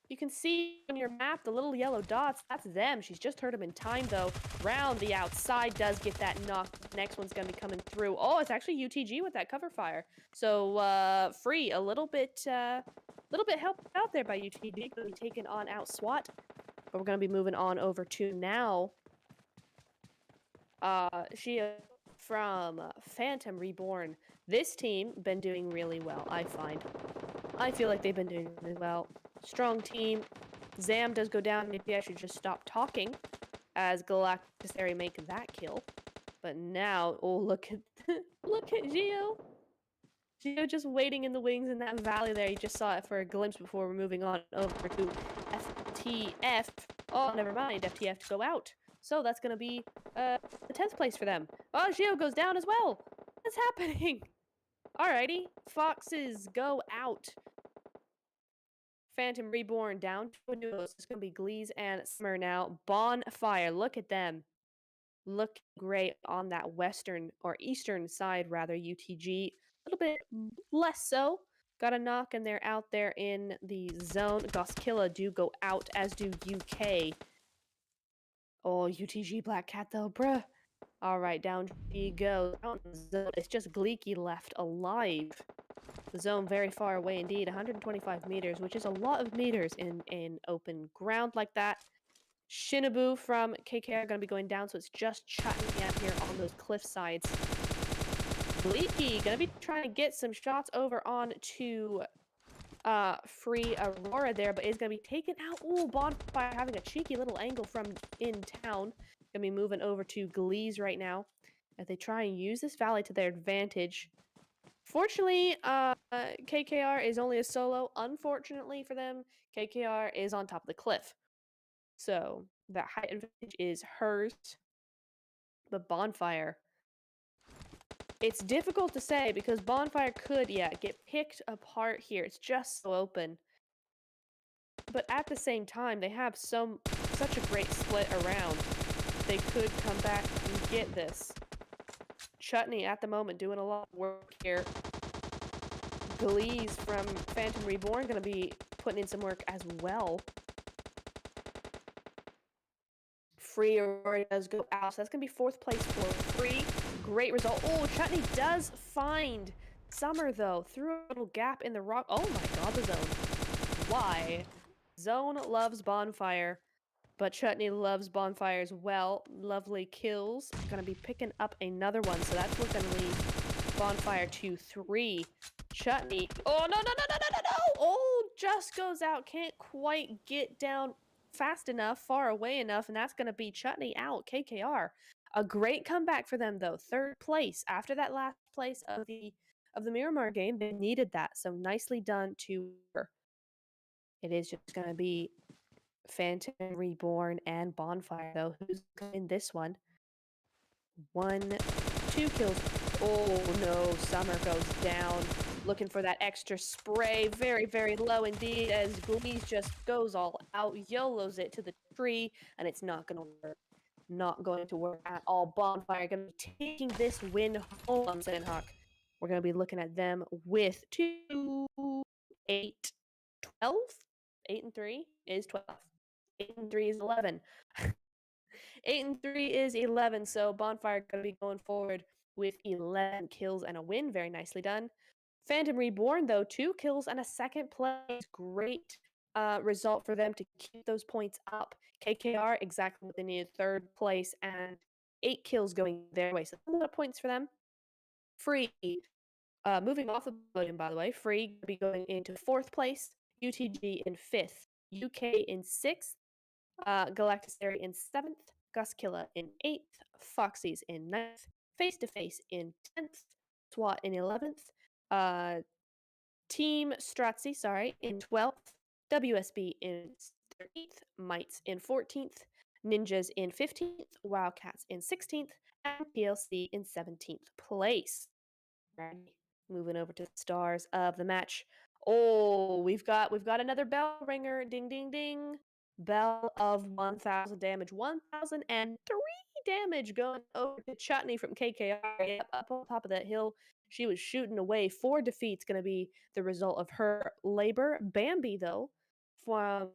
You can see on your map the little yellow dots. That's them. She's just heard them in time, though. Round the outside does get that knock. Next one's going to be coming through. Oh, it's actually UTG with that cover fire. So, Free, a little bit helped out there by UTG. Going to be taking on out SWAT. But we're going to be moving on over to now. She from Phantom Reborn. This team been doing really well, I find. I feel like they've been doing really well. Strong team. Zam does go down. Maybe I should just stop talking as Galactusary make that kill. But now, oh, look at look at Gio. Gio just waiting in the wings in that valley there. You just saw it for a glimpse before we're moving on over to FTF. Oh, never mind. FTF to go out. So that's going to be the 10th place for them. Oh, Gio goes down as well. What's happening? Alrighty, Foxes go out. Phantom Reborn down to a duo. It's going to be Glees and Summer now. Bonfire, look at them. Look great on that western or eastern side, rather. UTG, a little bit less so. Got a knock, and they're out there in the zone. Goskilla do go out, as do UK. Oh, UTG Black Cat, though, bruh. All right, down she goes. Out in the zone. It's just Gleeky left alive. The zone very far away indeed, 125 meters, which is a lot of meters in open ground like that. Shinobu from KK are going to be going down, so it's just Chutney out here on those cliff sides. Bleaky going to be trying to get some shots over on to Free Aurora there, but is going to be taken out. Ooh, Bonfire having a cheeky little angle from in town. Going to be moving over to Glees right now as they try and use this valley to their advantage. Fortunately, KKR is only a solo. Unfortunately for them, KKR is on top of the cliff. So that height advantage is hers. But Bonfire, it's difficult to say because Bonfire could, get picked apart here. It's just so open. But at the same time, they have such a great split around. They could come back and get this. Chutney at the moment doing a lot of work here. Glees from Phantom Reborn going to be putting in some work as well. Free Aurora does go out, so that's going to be 4th place for Free. Great result. Oh, Chutney does find Summer, though, through a little gap in the rock. Oh my god, the zone. Why? Zone loves Bonfire, but Chutney loves Bonfire as well. Lovely kills. Going to be picking up another one, so that's what's going to leave Bonfire to 3. Chutney. Oh, no. Oh, just goes out. Can't quite get down fast enough, far away enough, and that's going to be Chutney out. KKR. A great comeback for them, though. 3rd place after that last place of the Miramar game. They needed that, so nicely done to her. It is just going to be Phantom Reborn and Bonfire, though. Who's in this one? 1, 2 kills. Oh, no. Summer goes down. Looking for that extra spray. Very, very low indeed as Glees just goes all out. YOLOs it to the tree, and it's not going to work. Not going to work at all. Bonfire going to be taking this win home on SANHOK. We're going to be looking at them with 2, 8, 12? 8 and 3 is 12. 8 and 3 is 11. 8 and 3 is 11, so Bonfire going to be going forward with 11 kills and a win. Very nicely done. Phantom Reborn, though, 2 kills and a 2nd place. Great result for them to keep those points up. KKR, exactly what they needed, 3rd place and 8 kills going their way. So a lot of points for them. Free, moving off the podium, by the way. Free going to be going into 4th place. UTG in 5th. UK in 6th. Galacticary in 7th. Guskilla in 8th. Foxies in 9th. Face to Face in 10th. SWAT in 11th. Team Stratzy, in 12th. WSB in 13th. Mites in 14th. Ninjas in 15th. Wildcats in 16th. And PLC in 17th place. Right. Moving over to the stars of the match. Oh, we've got another bell ringer. Ding, ding, ding. Bell of 1,000 damage. 1,003 damage going over to Chutney from KKR. Yep, up on top of that hill. She was shooting away. 4 defeats going to be the result of her labor. Bambi, though, from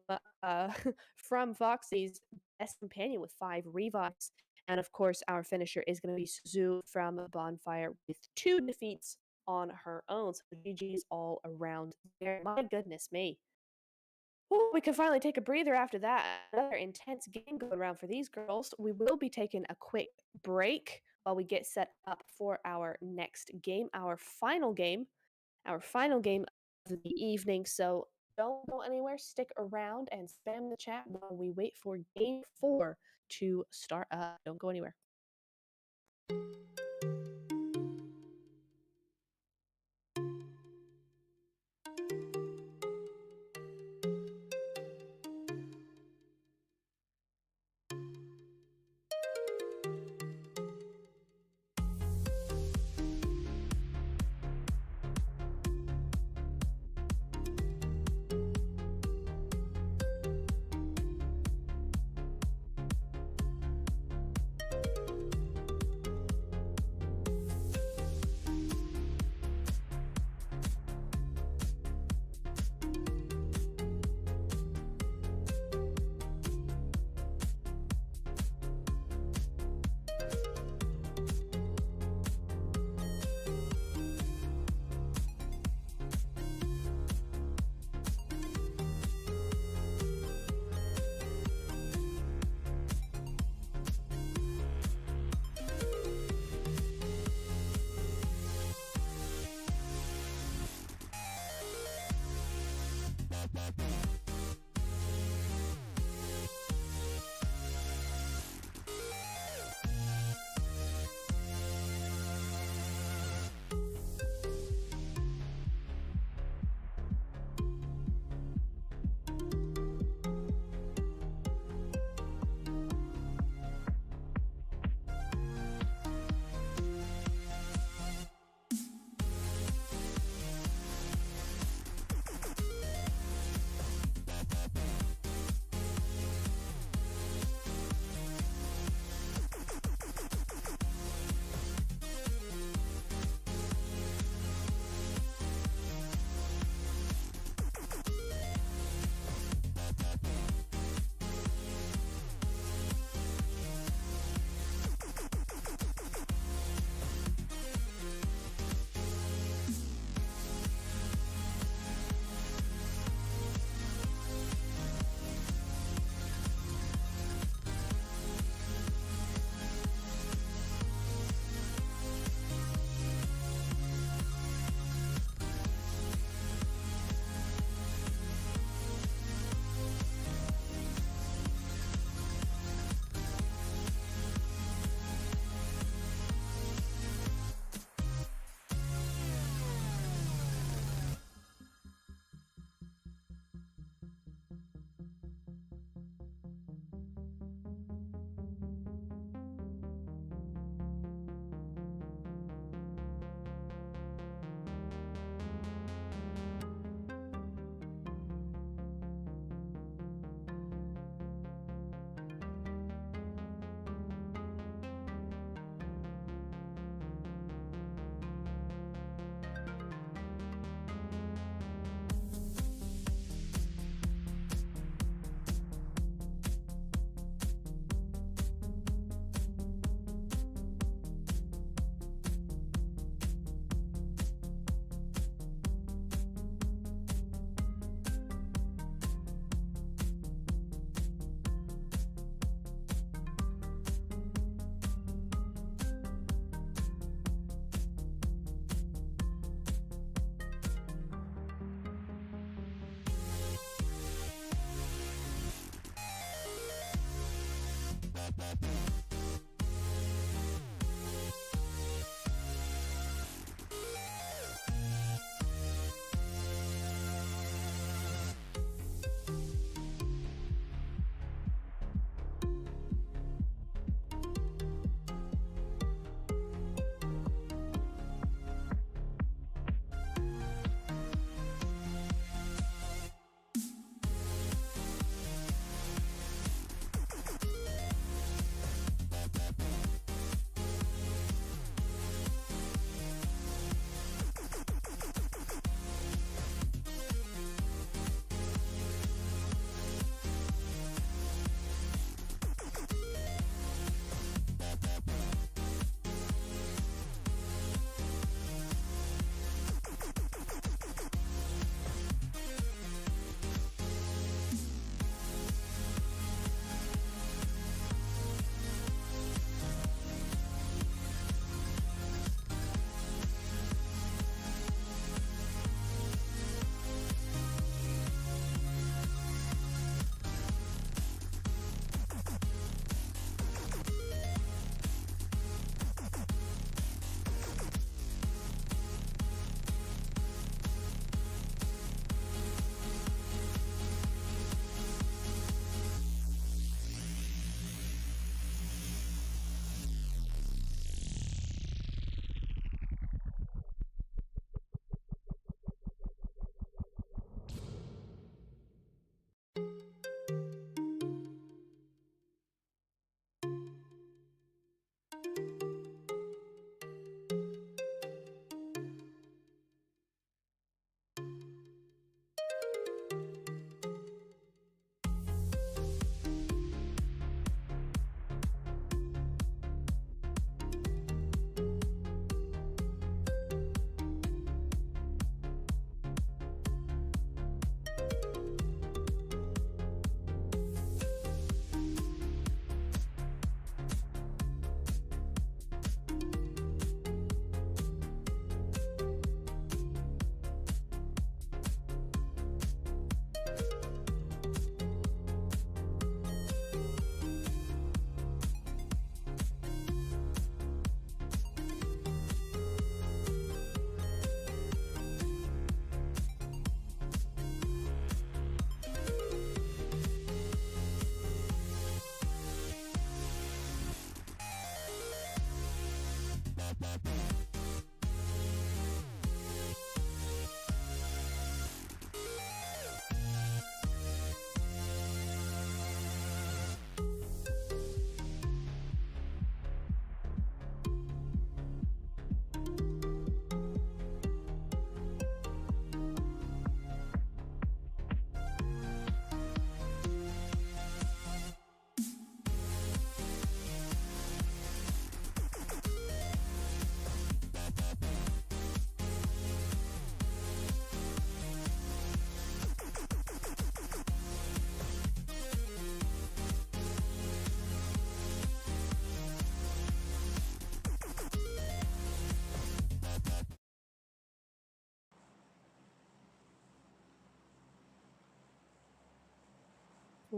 from Foxy's best companion with 5 revives. And of course, our finisher is going to be Suzu from Bonfire with 2 defeats on her own. So GG's all around there. My goodness me. Well, we can finally take a breather after that. Another intense game going around for these girls. We will be taking a quick break while we get set up for our next game, our final game of the evening. So don't go anywhere. Stick around and spam the chat while we wait for game 4 to start up. Don't go anywhere.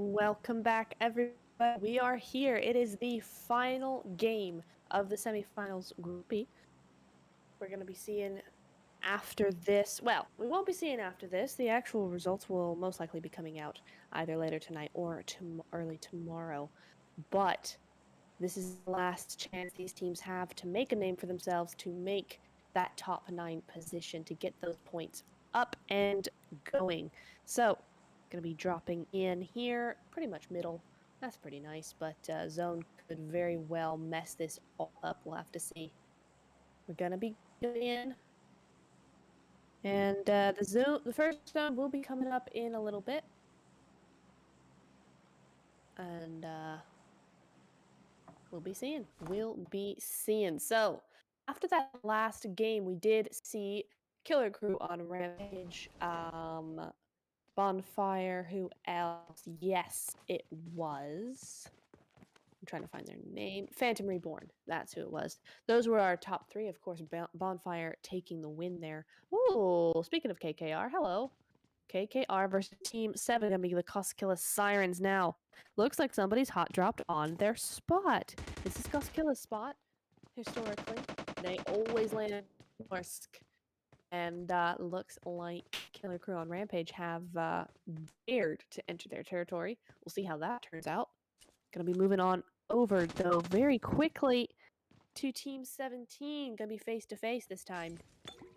Welcome back, everybody. We are here. It is the final game of the semifinals Group B. We're going to be seeing after this. Well, we won't be seeing after this. The actual results will most likely be coming out either later tonight or early tomorrow. But this is the last chance these teams have to make a name for themselves, to make that top 9 position, to get those points up and going. So, going to be dropping in here, pretty much middle. That's pretty nice, but zone could very well mess this all up. We'll have to see. We're going to be going in. And the first zone will be coming up in a little bit. And we'll be seeing. So, after that last game, we did see Killer Crew on Rampage. Bonfire, who else? Yes, it was. I'm trying to find their name. Phantom Reborn. That's who it was. Those were our top 3. Of course, Bonfire taking the win there. Ooh, speaking of KKR, hello. KKR versus Team 7. Gonna be the Koskilla Sirens now. Looks like somebody's hot dropped on their spot. This is Koskilla's spot. Historically, they always land in Morsk. And looks like Killer Crew on Rampage have dared to enter their territory. We'll see how that turns out. Gonna be moving on over, though, very quickly to Team 17. Gonna be face-to-face this time.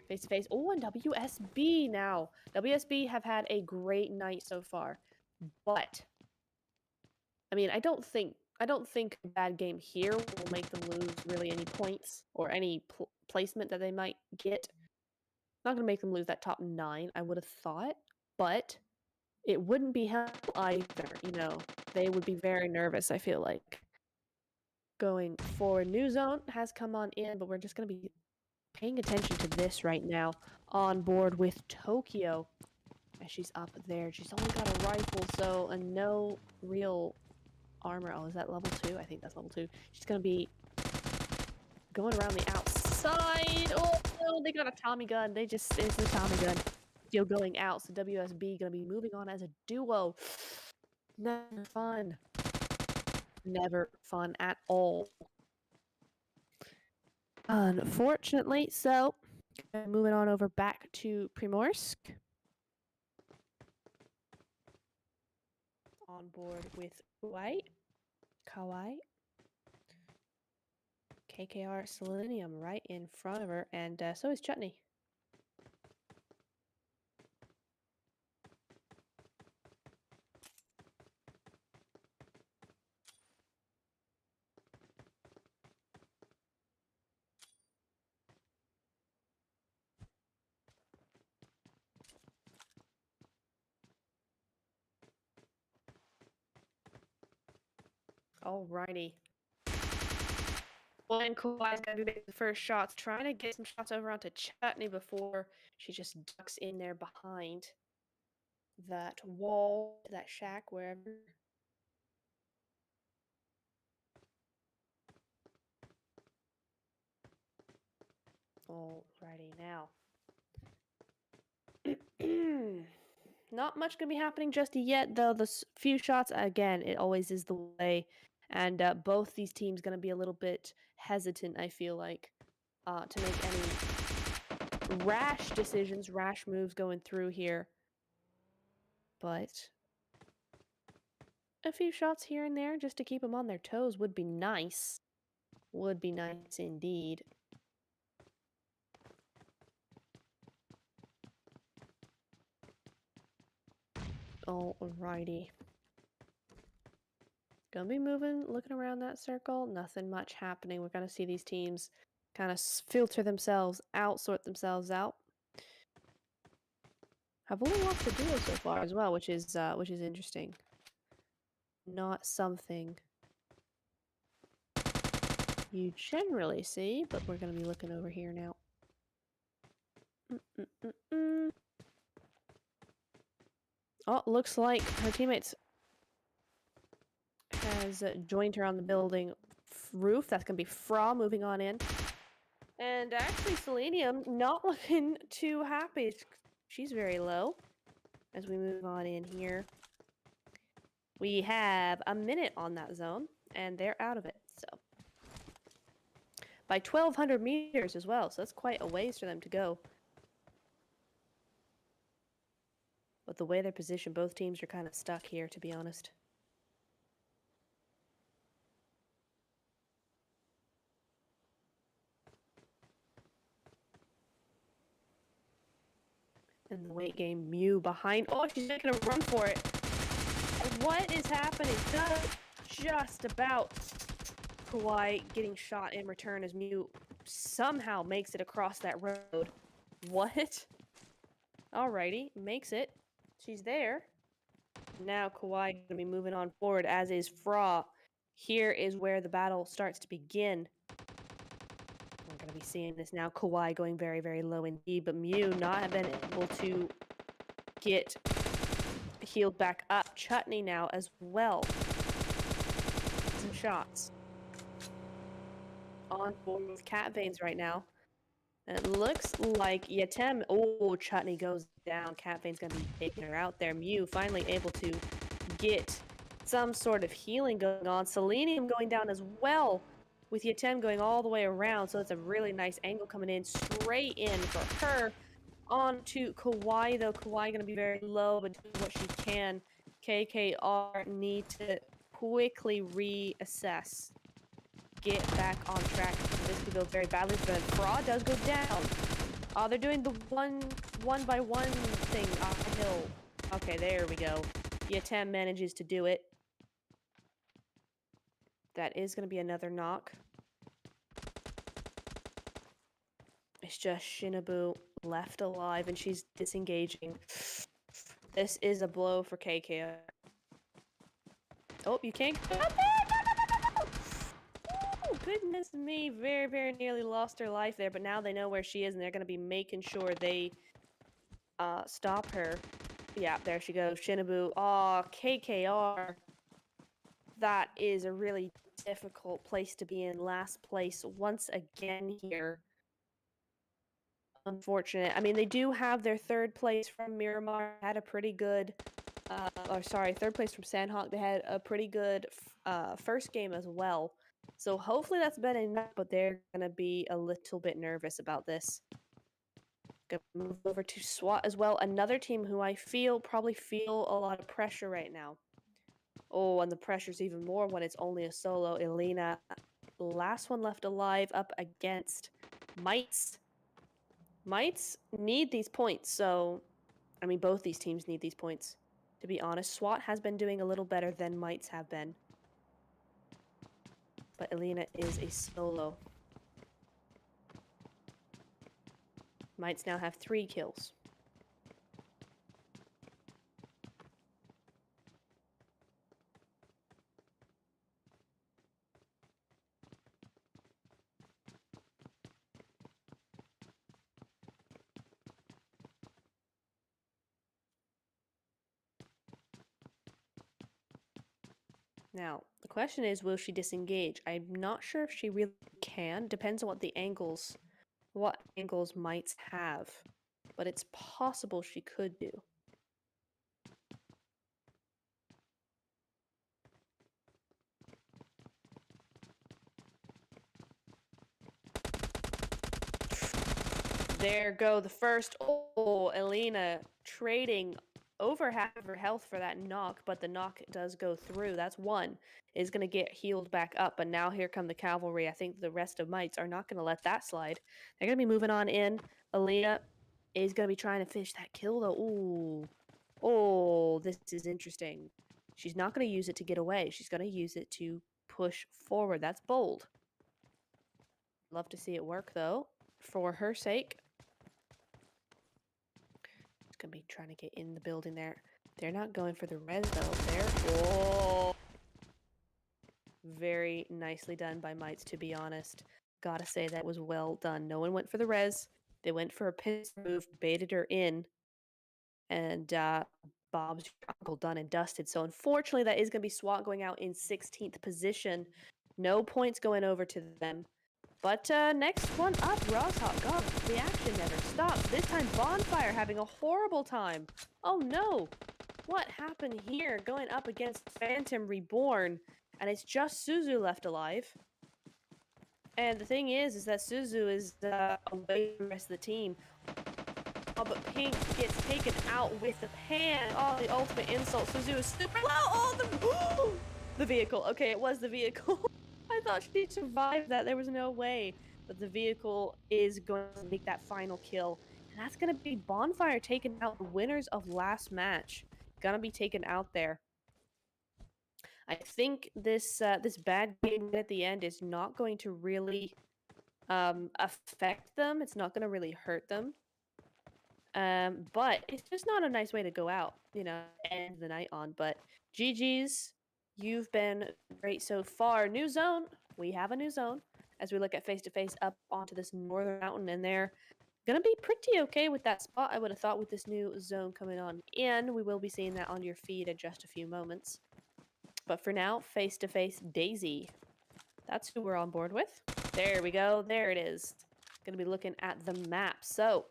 Face-to-face. Oh, and WSB now. WSB have had a great night so far. But, I mean, I don't think a bad game here will make them lose really any points or any placement that they might get. Not going to make them lose that top 9, I would have thought, but it wouldn't be helpful either, you know. They would be very nervous, I feel like. Going forward, New Zone has come on in, but we're just going to be paying attention to this right now. On board with Tokyo, as she's up there. She's only got a rifle, so no real armor. Oh, is that level 2? I think that's level 2. She's going to be going around the outside. Oh, no, they got a Tommy gun. It's the Tommy gun. Still going out, so WSB going to be moving on as a duo. Never fun. Never fun at all. Unfortunately, so moving on over back to Primorsk. On board with Kawai. KKR Selenium right in front of her, and so is Chutney. Alrighty. When Kawhi's gonna be making the first shots, trying to get some shots over onto Chutney before she just ducks in there behind that wall, that shack, wherever. Alrighty, now. Not much gonna be happening just yet, though. The few shots, again, it always is the way. And both these teams gonna be a little bit hesitant, I feel like, to make any rash decisions, rash moves going through here. But a few shots here and there just to keep them on their toes would be nice. Would be nice indeed. Alrighty. Gonna be moving, looking around that circle. Nothing much happening. We're gonna see these teams kind of filter themselves out, sort themselves out. Have only lost a duo so far as well, which is interesting. Not something you generally see, but we're gonna be looking over here now. Oh, looks like her teammates has joined her on the building roof. That's gonna be Fra moving on in. And actually, Selenium not looking too happy. She's very low as we move on in here. We have a minute on that zone, and they're out of it, so. By 1,200 meters as well, so that's quite a ways for them to go. But the way they're positioned, both teams are kind of stuck here, to be honest. In the late game, Mew behind. Oh, she's making a run for it. What is happening? Just about Kawaii getting shot in return as Mew somehow makes it across that road. What? Alrighty, makes it. She's there. Now Kawaii gonna be moving on forward, as is Fra. Here is where the battle starts to begin. We're gonna be seeing this now. Kawaii going very, very low indeed, but Mew not have been able to get healed back up. Chutney now as well. Some shots. On board with Cat Veins right now. And it looks like Yatem. Oh, Chutney goes down. Cat Veins gonna be taking her out there. Mew finally able to get some sort of healing going on. Selenium going down as well, with Yatem going all the way around. So it's a really nice angle coming in, straight in for her. On to Kawaii, though. Kawaii gonna be very low, but doing what she can. KKR need to quickly reassess. Get back on track. This could go very badly, but Fraud does go down. They're doing the one by one thing off the hill. Okay, there we go. Yatem manages to do it. That is going to be another knock. It's just Shinobu left alive, and she's disengaging. This is a blow for KK. Oh, you can't get out there! Oh, goodness me. Very, very nearly lost her life there, but now they know where she is, and they're going to be making sure they stop her. Yeah, there she goes. Shinobu. Oh, KKR. That is a really difficult place to be in. Last place once again here. Unfortunate. I mean, they do have their third place from Miramar. Had a pretty good, third place from SANHOK. They had a pretty good first game as well. So hopefully that's been enough, but they're going to be a little bit nervous about this. Gonna move over to SWAT as well. Another team who I probably feel a lot of pressure right now. Oh, and the pressure's even more when it's only a solo. Elena, last one left alive, up against Mites. Mites need these points, so... I mean, both these teams need these points, to be honest. SWAT has been doing a little better than Mites have been. But Elena is a solo. Mites now have 3 kills. Now, the question is, will she disengage? I'm not sure if she really can. Depends on what angles Mites have. But it's possible she could do. There go the first. Oh, Elena trading over half of her health for that knock, but the knock does go through. That's one. Is going to get healed back up, but now here come the cavalry. I think the rest of Mites are not going to let that slide. They're going to be moving on in. Elena is going to be trying to finish that kill, though. Ooh. Oh, this is interesting. She's not going to use it to get away. She's going to use it to push forward. That's bold. Love to see it work, though, for her sake. Gonna be trying to get in the building there. They're not going for the res though. Oh, very nicely done by Mites, to be honest. Gotta say that was well done. No one went for the res. They went for a pinch move, baited her in, and Bob's uncle done and dusted. So unfortunately, that is gonna be SWAT going out in 16th position. No points going over to them. But next one up, Rosshot. God, the action never stops. This time, Bonfire having a horrible time. Oh no. What happened here? Going up against Phantom Reborn, and it's just Suzu left alive. And the thing is that Suzu is away from the rest of the team. Oh, but Pink gets taken out with the pan. Oh, the ultimate insult. Suzu is super low. Oh, the vehicle. Okay, it was the vehicle. I thought she survived that. There was no way. But the vehicle is going to make that final kill. And that's going to be Bonfire taking out the winners of last match. Gonna be taken out there. I think this this bad game at the end is not going to really affect them. It's not going to really hurt them. But it's just not a nice way to go out, you know, end the night on. But GG's, you've been great so far. New zone. We have a new zone as we look at face-to-face up onto this northern mountain, and they're gonna be pretty okay with that spot, I would have thought, with this new zone coming on in. We will be seeing that on your feed in just a few moments. But for now, face-to-face Daisy. That's who we're on board with. There we go. There it is. Gonna be looking at the map. So,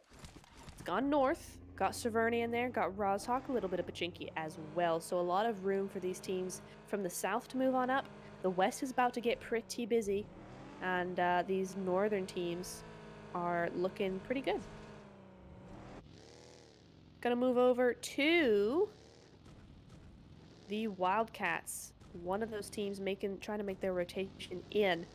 it's gone north. Got Severny in there. Got Rozhawk, a little bit of Pachinki as well. So a lot of room for these teams from the south to move on up. The west is about to get pretty busy. And these northern teams are looking pretty good. Gonna move over to the Wildcats. One of those teams trying to make their rotation in.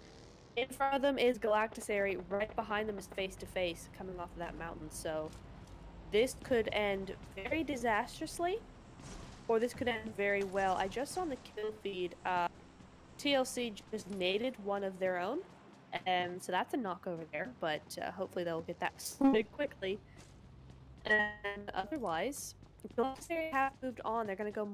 In front of them is Galactisary. Right behind them is face-to-face coming off of that mountain. So this could end very disastrously, or this could end very well. I just saw on the kill feed, TLC just naded one of their own, and so that's a knock over there, but hopefully they'll get that sorted quickly. And otherwise, Galactisary have moved on. They're going to go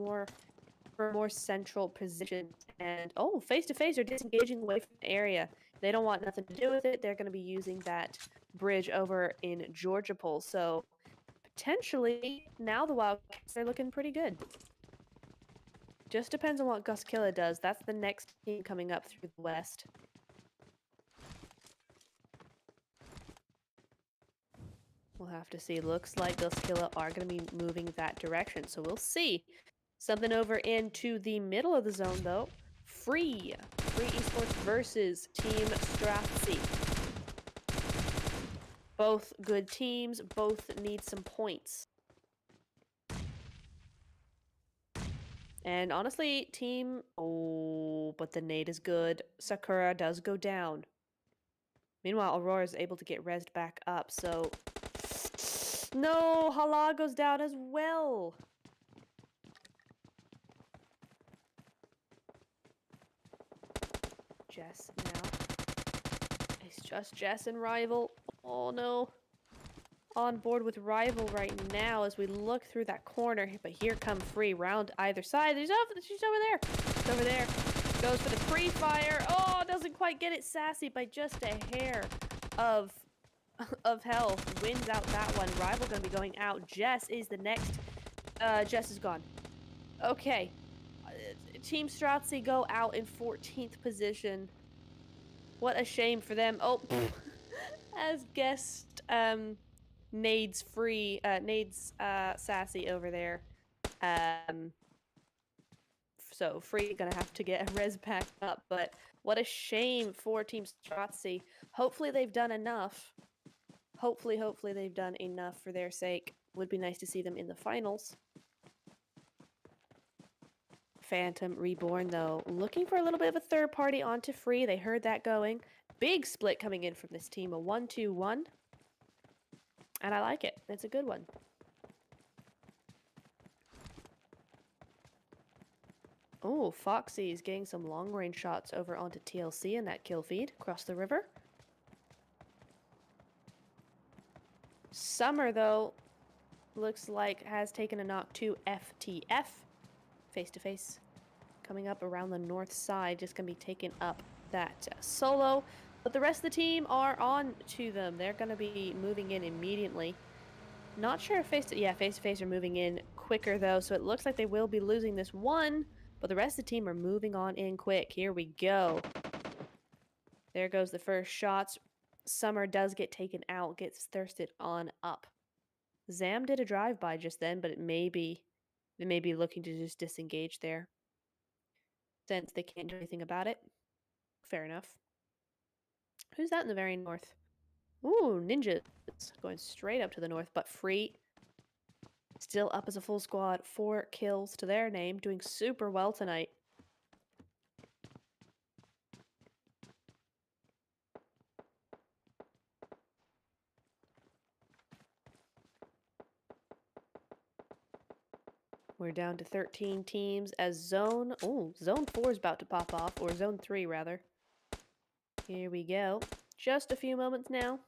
for a more central position. And, oh, face-to-face are disengaging away from the area. They don't want nothing to do with it. They're going to be using that bridge over in Georgiapol. So potentially, now the Wildcats are looking pretty good. Just depends on what Guskilla does. That's the next team coming up through the west. We'll have to see. Looks like Guskilla are going to be moving that direction, so we'll see. Something over into the middle of the zone, though. Free Esports versus Team Stratzy. Both good teams, both need some points. And honestly, oh, but the nade is good. Sakura does go down. Meanwhile, Aurora is able to get rezzed back up, so... No, Hala goes down as well. Jess now. It's just Jess and Rival. Oh no. On board with Rival right now as we look through that corner. But here come Free round either side. She's over there. It's over there. Goes for the pre-fire. Oh, doesn't quite get it. Sassy by just a hair of health. Wins out that one. Rival gonna be going out. Jess is the next. Jess is gone. Okay. Team Stratzy go out in 14th position. What a shame for them. Oh, as guest nades Sassy over there. So Free gonna have to get a res back up, but what a shame for Team Stratzy. Hopefully they've done enough. Hopefully they've done enough for their sake. Would be nice to see them in the finals. Phantom Reborn, though, looking for a little bit of a third party onto Free. They heard that going. Big split coming in from this team, a 1-2-1. And I like it. It's a good one. Oh, Foxy is getting some long-range shots over onto TLC in that kill feed across the river. Summer, though, looks like has taken a knock to FTF. Face-to-face. Coming up around the north side, just going to be taking up that solo. But the rest of the team are on to them. They're going to be moving in immediately. Not sure if face-to-face are moving in quicker, though. So it looks like they will be losing this one. But the rest of the team are moving on in quick. Here we go. There goes the first shots. Summer does get taken out, gets thirsted on up. Zam did a drive-by just then, but it may be They may be looking to just disengage there, since they can't do anything about it. Fair enough. Who's that in the very north? Ooh, ninjas. Going straight up to the north, but free. Still up as a full squad. 4 kills to their name. Doing super well tonight. We're down to 13 teams as Zone 4 is about to pop off, or Zone 3 rather. Here we go. Just a few moments now.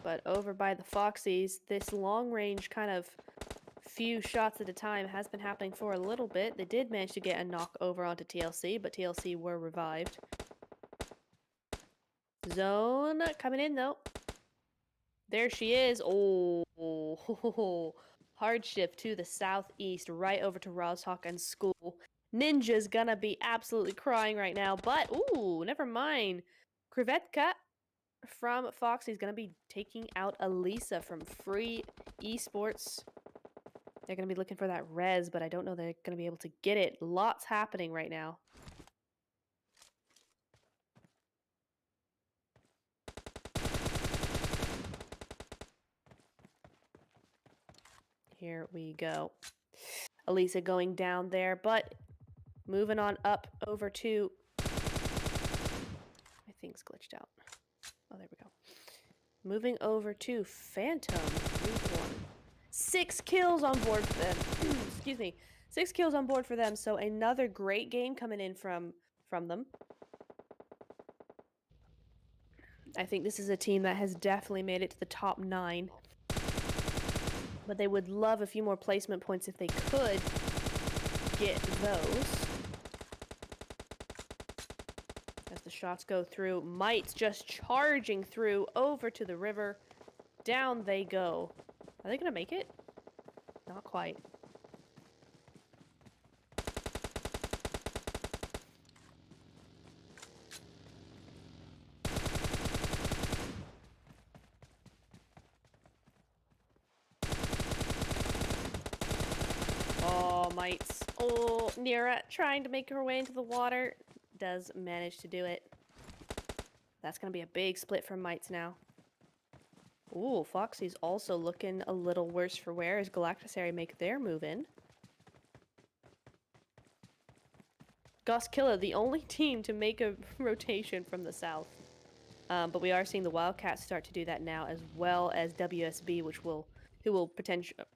But over by the Foxies, this long range kind of few shots at a time has been happening for a little bit. They did manage to get a knock over onto TLC, but TLC were revived. Zone coming in though. There she is. Oh, hard shift to the southeast, right over to SANHOK and School. Ninja's gonna be absolutely crying right now, but ooh, never mind. Krevetka from Foxy's gonna be taking out Elisa from Free Esports. They're gonna be looking for that res, but I don't know they're gonna be able to get it. Lots happening right now. Here we go. Elisa going down there, but moving on up over to... My thing's glitched out. Oh, there we go. Moving over to Phantom Reborn. 6 kills on board for them. Excuse me. 6 kills on board for them, so another great game coming in from them. I think this is a team that has definitely made it to the top 9. But they would love a few more placement points if they could get those. As the shots go through, Mites just charging through over to the river. Down they go. Are they gonna make it? Not quite. Oh, Mites. Oh, Nira trying to make her way into the water. Does manage to do it. That's gonna be a big split from Mites now. Ooh, Foxy's also looking a little worse for wear as Galactisary make their move in. Goskilla, the only team to make a rotation from the south. But we are seeing the Wildcats start to do that now, as well as WSB, who will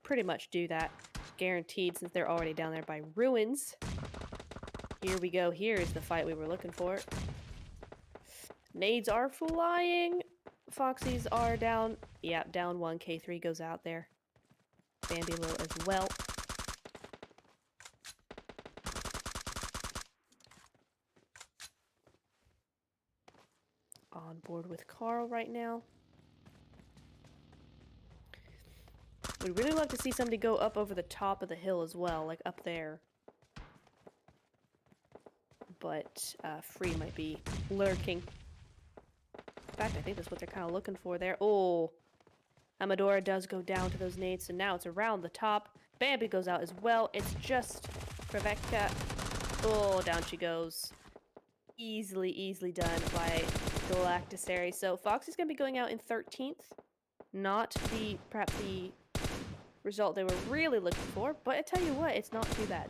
pretty much do that, guaranteed, since they're already down there by Ruins. Here we go. Here is the fight we were looking for. Nades are flying. Foxies are down. Yeah, down 1. K3 goes out there. Bambi low as well. On board with Carl right now. We'd really love to see somebody go up over the top of the hill as well, like up there. But Free might be lurking. In fact, I think that's what they're kind of looking for there. Oh, Amadora does go down to those nades, so now it's around the top. Bambi goes out as well. It's just Krevetka. Oh, down she goes. Easily done by Galactisary. So Foxy's going to be going out in 13th. Not perhaps the result they were really looking for, but I tell you what, it's not too bad.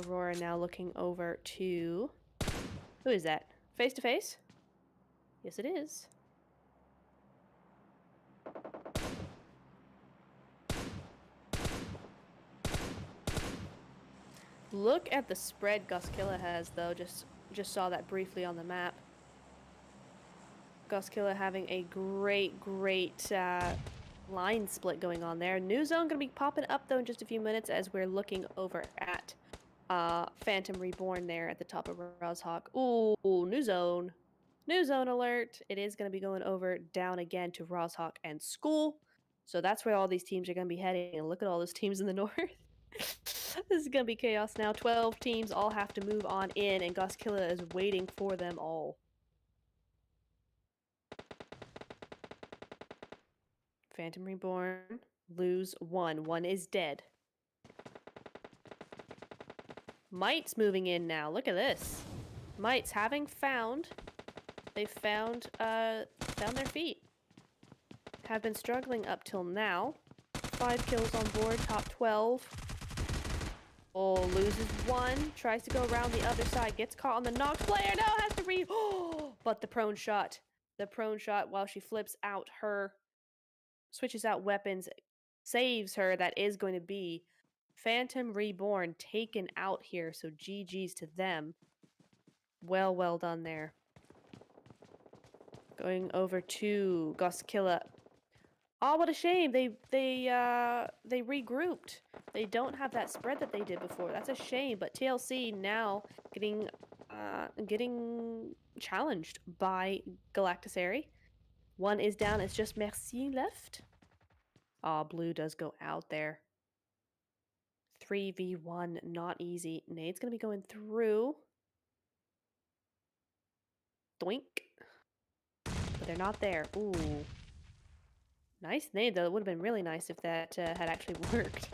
Aurora now looking over to... Who is that? Face to face? Yes, it is. Look at the spread Goskilla has, though. Just saw that briefly on the map. Goskilla having a great line split going on there. New zone going to be popping up, though, in just a few minutes as we're looking over at Phantom Reborn there at the top of SANHOK. Ooh, new zone. New zone alert. It is going to be going over down again to SANHOK and School. So that's where all these teams are going to be heading. And look at all those teams in the north. This is going to be chaos now. 12 teams all have to move on in, and Goskilla is waiting for them all. Phantom Reborn. Lose 1. 1 is dead. Might's moving in now. Look at this. Might's having found... They've found their feet. Have been struggling up till now. 5 kills on board, top 12. Oh, loses 1. Tries to go around the other side. Gets caught on the knocked player. No, has to read. Oh, but the prone shot. The prone shot while she flips out her... Switches out weapons. Saves her. That is going to be Phantom Reborn taken out here. So GG's to them. Well done there. Going over to Goskilla. Oh, what a shame. They regrouped. They don't have that spread that they did before. That's a shame. But TLC now getting challenged by Galactisary. 1 is down. It's just Merci left. Oh, blue does go out there. 3v1, not easy. Nade's gonna be going through. Doink. But they're not there. Ooh. Nice nade, though. It would have been really nice if that had actually worked.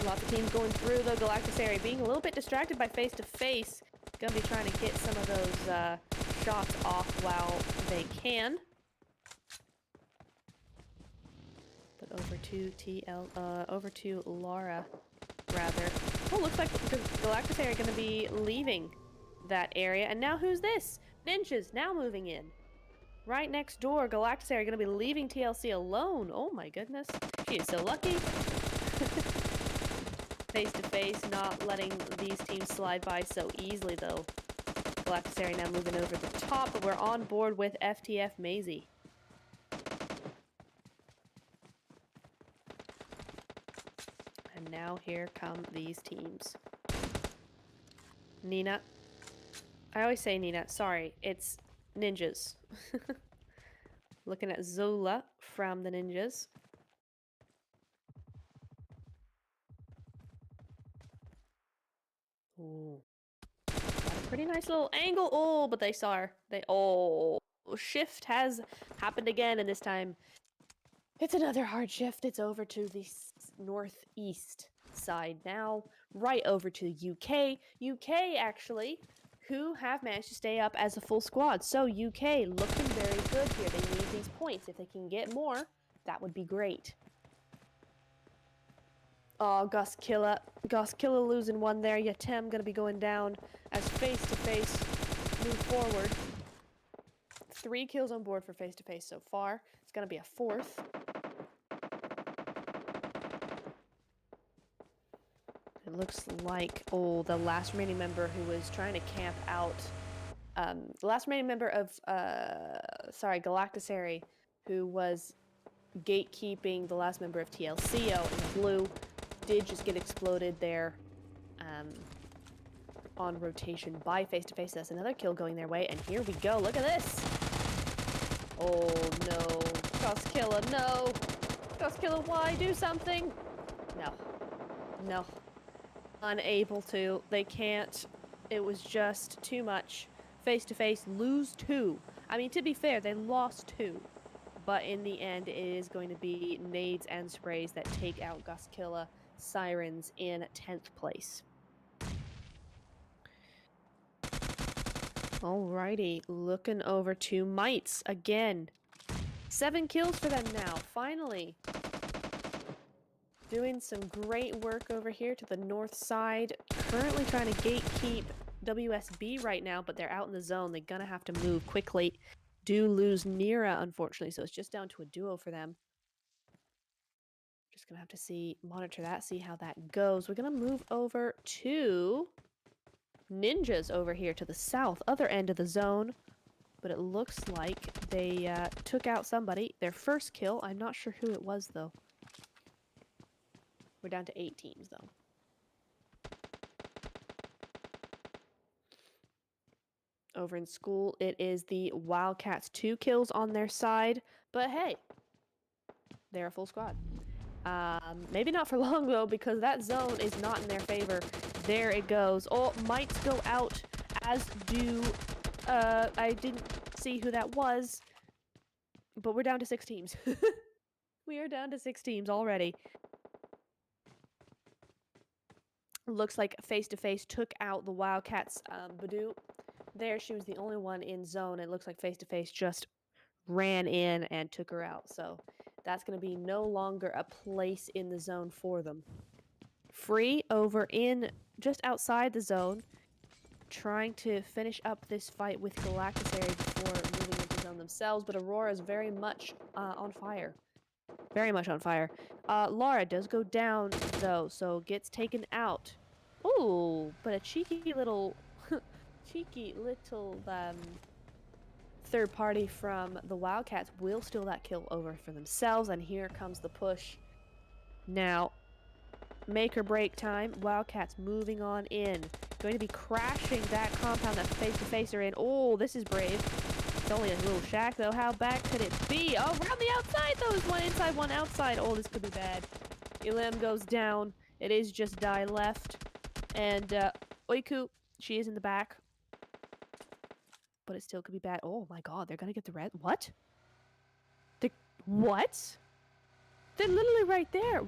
Lots of teams going through, though. Galactisary being a little bit distracted by face-to-face. Gonna be trying to get some of those shots off while they can. But over to Laura, rather. Oh, looks like the Galactisary are gonna be leaving that area. And now who's this? Ninjas now moving in. Right next door, Galactisary are going to be leaving TLC alone. Oh my goodness. She is so lucky. Face to face, not letting these teams slide by so easily though. Galactisary now moving over the top, but we're on board with FTF Maisie. And now here come these teams. Nina. I always say Nina. Sorry, it's Ninjas. Looking at Zola from the Ninjas. Ooh. Got a pretty nice little angle. Oh, but they saw her. Oh, shift has happened again, and this time it's another hard shift. It's over to the northeast side now, right over to UK. UK, actually, who have managed to stay up as a full squad. So UK looking very good here. They need these points. If they can get more, that would be great. Oh, Goskilla losing 1 there. Yatem gonna be going down as face-to-face move forward. 3 kills on board for face-to-face so far. It's gonna be a 4th. It looks like, oh, the last remaining member who was trying to camp out, the last remaining member of, Galactisary, who was gatekeeping the last member of TLCO in the blue, did just get exploded there, on rotation by face-to-face. That's another kill going their way, and here we go. Look at this. Oh, no. Goskilla, no. Goskilla, why? Do something. No. No. Unable to. They can't. It was just too much. Face-to-face, lose 2. I mean, to be fair, they lost 2. But in the end, it is going to be nades and sprays that take out Goskilla. Sirens in 10th place. Alrighty, looking over to Mites again. 7 kills for them now, finally. Doing some great work over here to the north side. Currently trying to gatekeep WSB right now, but they're out in the zone. They're gonna have to move quickly. Do lose Nira, unfortunately, so it's just down to a duo for them. Just gonna have to monitor that, see how that goes. We're gonna move over to Ninjas over here to the south, other end of the zone. But it looks like they took out somebody. Their first kill, I'm not sure who it was though. We're down to 8 teams though. Over in school, it is the Wildcats. 2 kills on their side, but hey, they're a full squad. Maybe not for long though, because that zone is not in their favor. There it goes. Oh, might go out, as do, I didn't see who that was. But we're down to 6 teams. We are down to 6 teams already. Looks like Face to Face took out the Wildcats. Badu, there she was the only one in zone. It looks like Face to Face just ran in and took her out. So that's going to be no longer a place in the zone for them. Free over in just outside the zone, trying to finish up this fight with Galactisary before moving into zone themselves. But Aurora is very much on fire. Very much on fire. Lara does go down, though, so gets taken out. Ooh, but a cheeky little... third party from the Wildcats will steal that kill over for themselves, and here comes the push. Now, make or break time. Wildcats moving on in. Going to be crashing that compound that face-to-face are in. Oh, this is brave. It's only a little shack, though. How bad could it be? Oh, around the outside, though. There's one inside, one outside. Oh, this could be bad. Elim goes down. It is just Die left. And Oiku, she is in the back. But it still could be bad. Oh, my God. They're going to get the red. What? What? They're literally right there.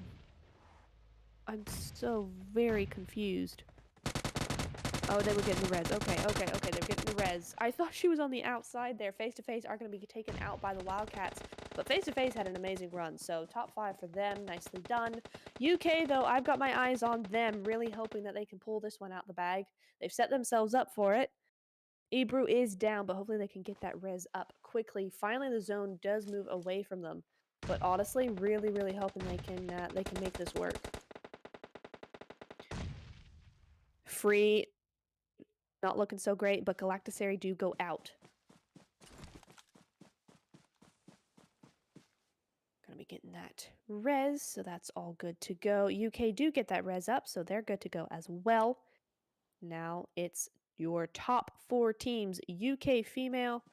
I'm so very confused. Oh, they were getting the res. Okay, they were getting the res. I thought she was on the outside there. Face to Face are going to be taken out by the Wildcats. But Face to Face had an amazing run, so top 5 for them. Nicely done. UK, though, I've got my eyes on them, really hoping that they can pull this one out the bag. They've set themselves up for it. Ebru is down, but hopefully they can get that res up quickly. Finally, the zone does move away from them. But honestly, really, really hoping they can make this work. Free, not looking so great, but Galactisary do go out. Gonna be getting that res, so that's all good to go. UK do get that res up, so they're good to go as well. Now it's your top 4 teams: UK female,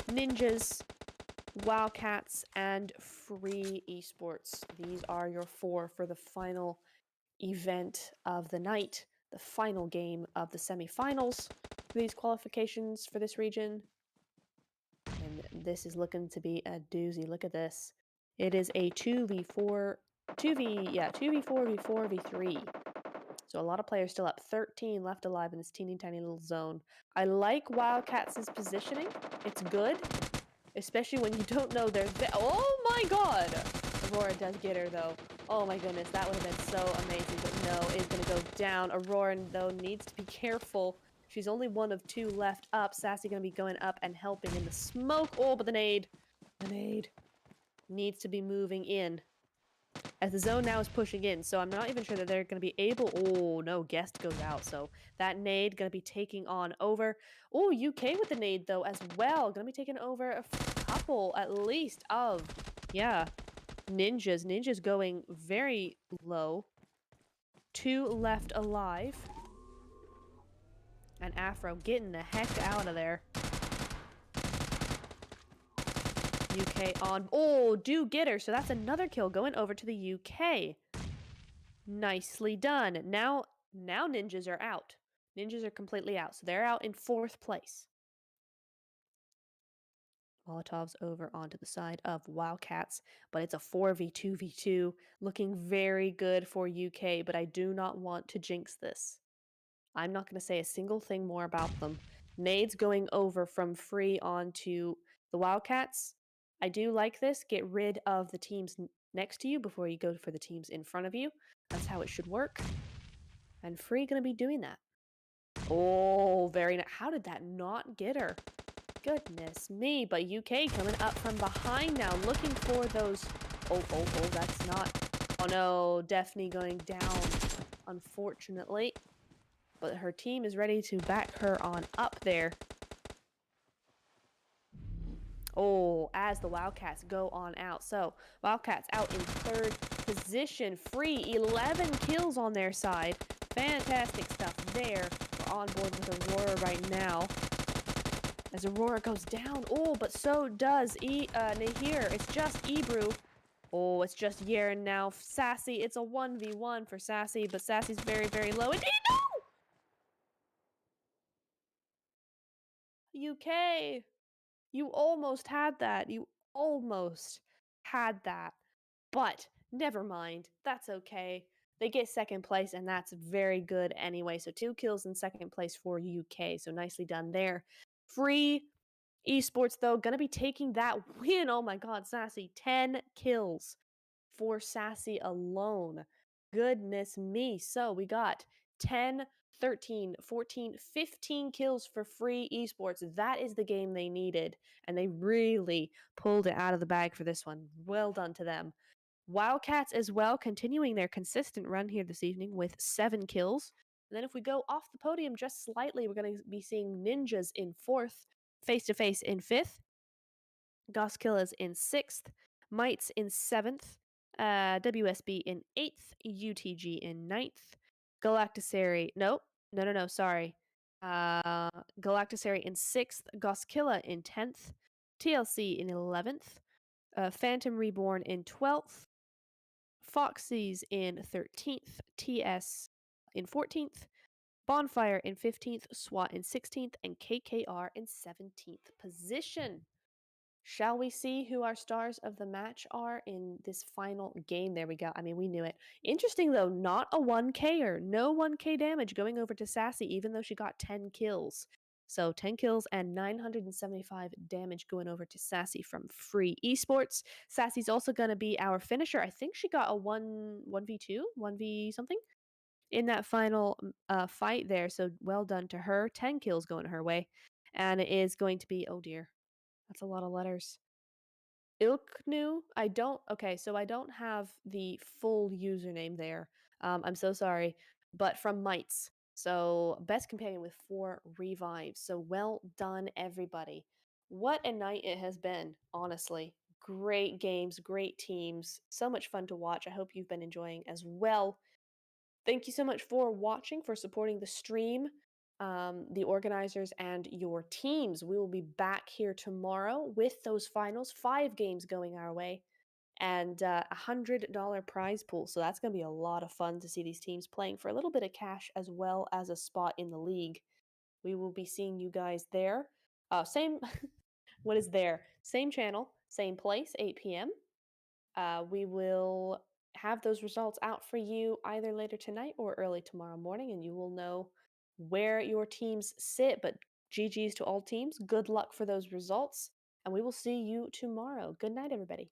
Ninjas, Wildcats, and Free Esports. These are your 4 for the final event of the night, the final game of the semifinals for these qualifications for this region. And this is looking to be a doozy. Look at this. It is a 2v4 v3. So a lot of players still up. 13 left alive in this teeny tiny little zone. I like Wildcats' positioning. It's good, especially when you don't know they're there. Oh my God! Aurora does get her though. Oh my goodness, that would have been so amazing, but no, it's gonna go down. Aurora though needs to be careful. She's only one of 2 left up. Sassy gonna be going up and helping in the smoke. Oh, but the nade needs to be moving in. As the zone now is pushing in, so I'm not even sure that they're going to be able... Oh, no, Guest goes out, so that nade going to be taking on over. Oh, UK with the nade, though, as well. Going to be taking over a couple, at least, of... Yeah, Ninjas. Ninjas going very low. 2 left alive. And Afro getting the heck out of there. UK on. Oh, do get her. So that's another kill going over to the UK. Nicely done. Now Ninjas are out. Ninjas are completely out. So they're out in 4th place. Molotov's over onto the side of Wildcats, but it's a 4v2v2. Looking very good for UK, but I do not want to jinx this. I'm not going to say a single thing more about them. Nades going over from Free onto the Wildcats. I do like this. Get rid of the teams next to you before you go for the teams in front of you. That's how it should work. And Free going to be doing that. Oh, very nice. How did that not get her? Goodness me. But UK coming up from behind now, looking for those... Oh, that's not... Oh no, Daphne going down, unfortunately. But her team is ready to back her on up there. Oh, as the Wildcats go on out. So, Wildcats out in 3rd position. Free, 11 kills on their side. Fantastic stuff there. We're on board with Aurora right now. As Aurora goes down. Oh, but so does Nahir. It's just Ebru. Oh, it's just Yaren now. Sassy, it's a 1v1 for Sassy, but Sassy's very, very low. And no! UK! You almost had that. You almost had that, but never mind. That's okay. They get second place, and that's very good anyway. So 2 kills in second place for UK. So nicely done there. Free Esports, though, gonna be taking that win. Oh my god, Sassy. 10 kills for Sassy alone. Goodness me. So we got 10, 13, 14, 15 kills for Free Esports. That is the game they needed, and they really pulled it out of the bag for this one. Well done to them. Wildcats as well, continuing their consistent run here this evening with 7 kills. And then if we go off the podium just slightly, we're going to be seeing Ninjas in 4th, Face to Face in 5th, Goskillas in 6th, Mites in 7th, WSB in 8th, UTG in 9th, Galactisary, sorry. Galactisary in 6th, Goskilla in 10th, TLC in 11th, Phantom Reborn in 12th, Foxy's in 13th, TS in 14th, Bonfire in 15th, SWAT in 16th, and KKR in 17th position. Shall we see who our stars of the match are in this final game? There we go. I mean, we knew it. Interesting, though, not a 1K-er. No 1K damage going over to Sassy, even though she got 10 kills. So 10 kills and 975 damage going over to Sassy from Free Esports. Sassy's also going to be our finisher. I think she got a 1v2, 1v something in that final fight there. So well done to her. 10 kills going her way. And it is going to be, oh dear, that's a lot of letters. Ilknu, I don't have the full username there. I'm so sorry, but from Mites. So best companion with 4 revives. So well done, everybody. What a night it has been, honestly. Great games, great teams, so much fun to watch. I hope you've been enjoying as well. Thank you so much for watching, for supporting the stream, the organizers, and your teams. We will be back here tomorrow with those finals, 5 games going our way, and a $100 prize pool. So that's going to be a lot of fun to see these teams playing for a little bit of cash as well as a spot in the league. We will be seeing you guys there. Same, what is there? Same channel, same place, 8 p.m. We will have those results out for you either later tonight or early tomorrow morning, and you will know where your teams sit. But GG's to all teams. Good luck for those results, and we will see you tomorrow. Good night, everybody.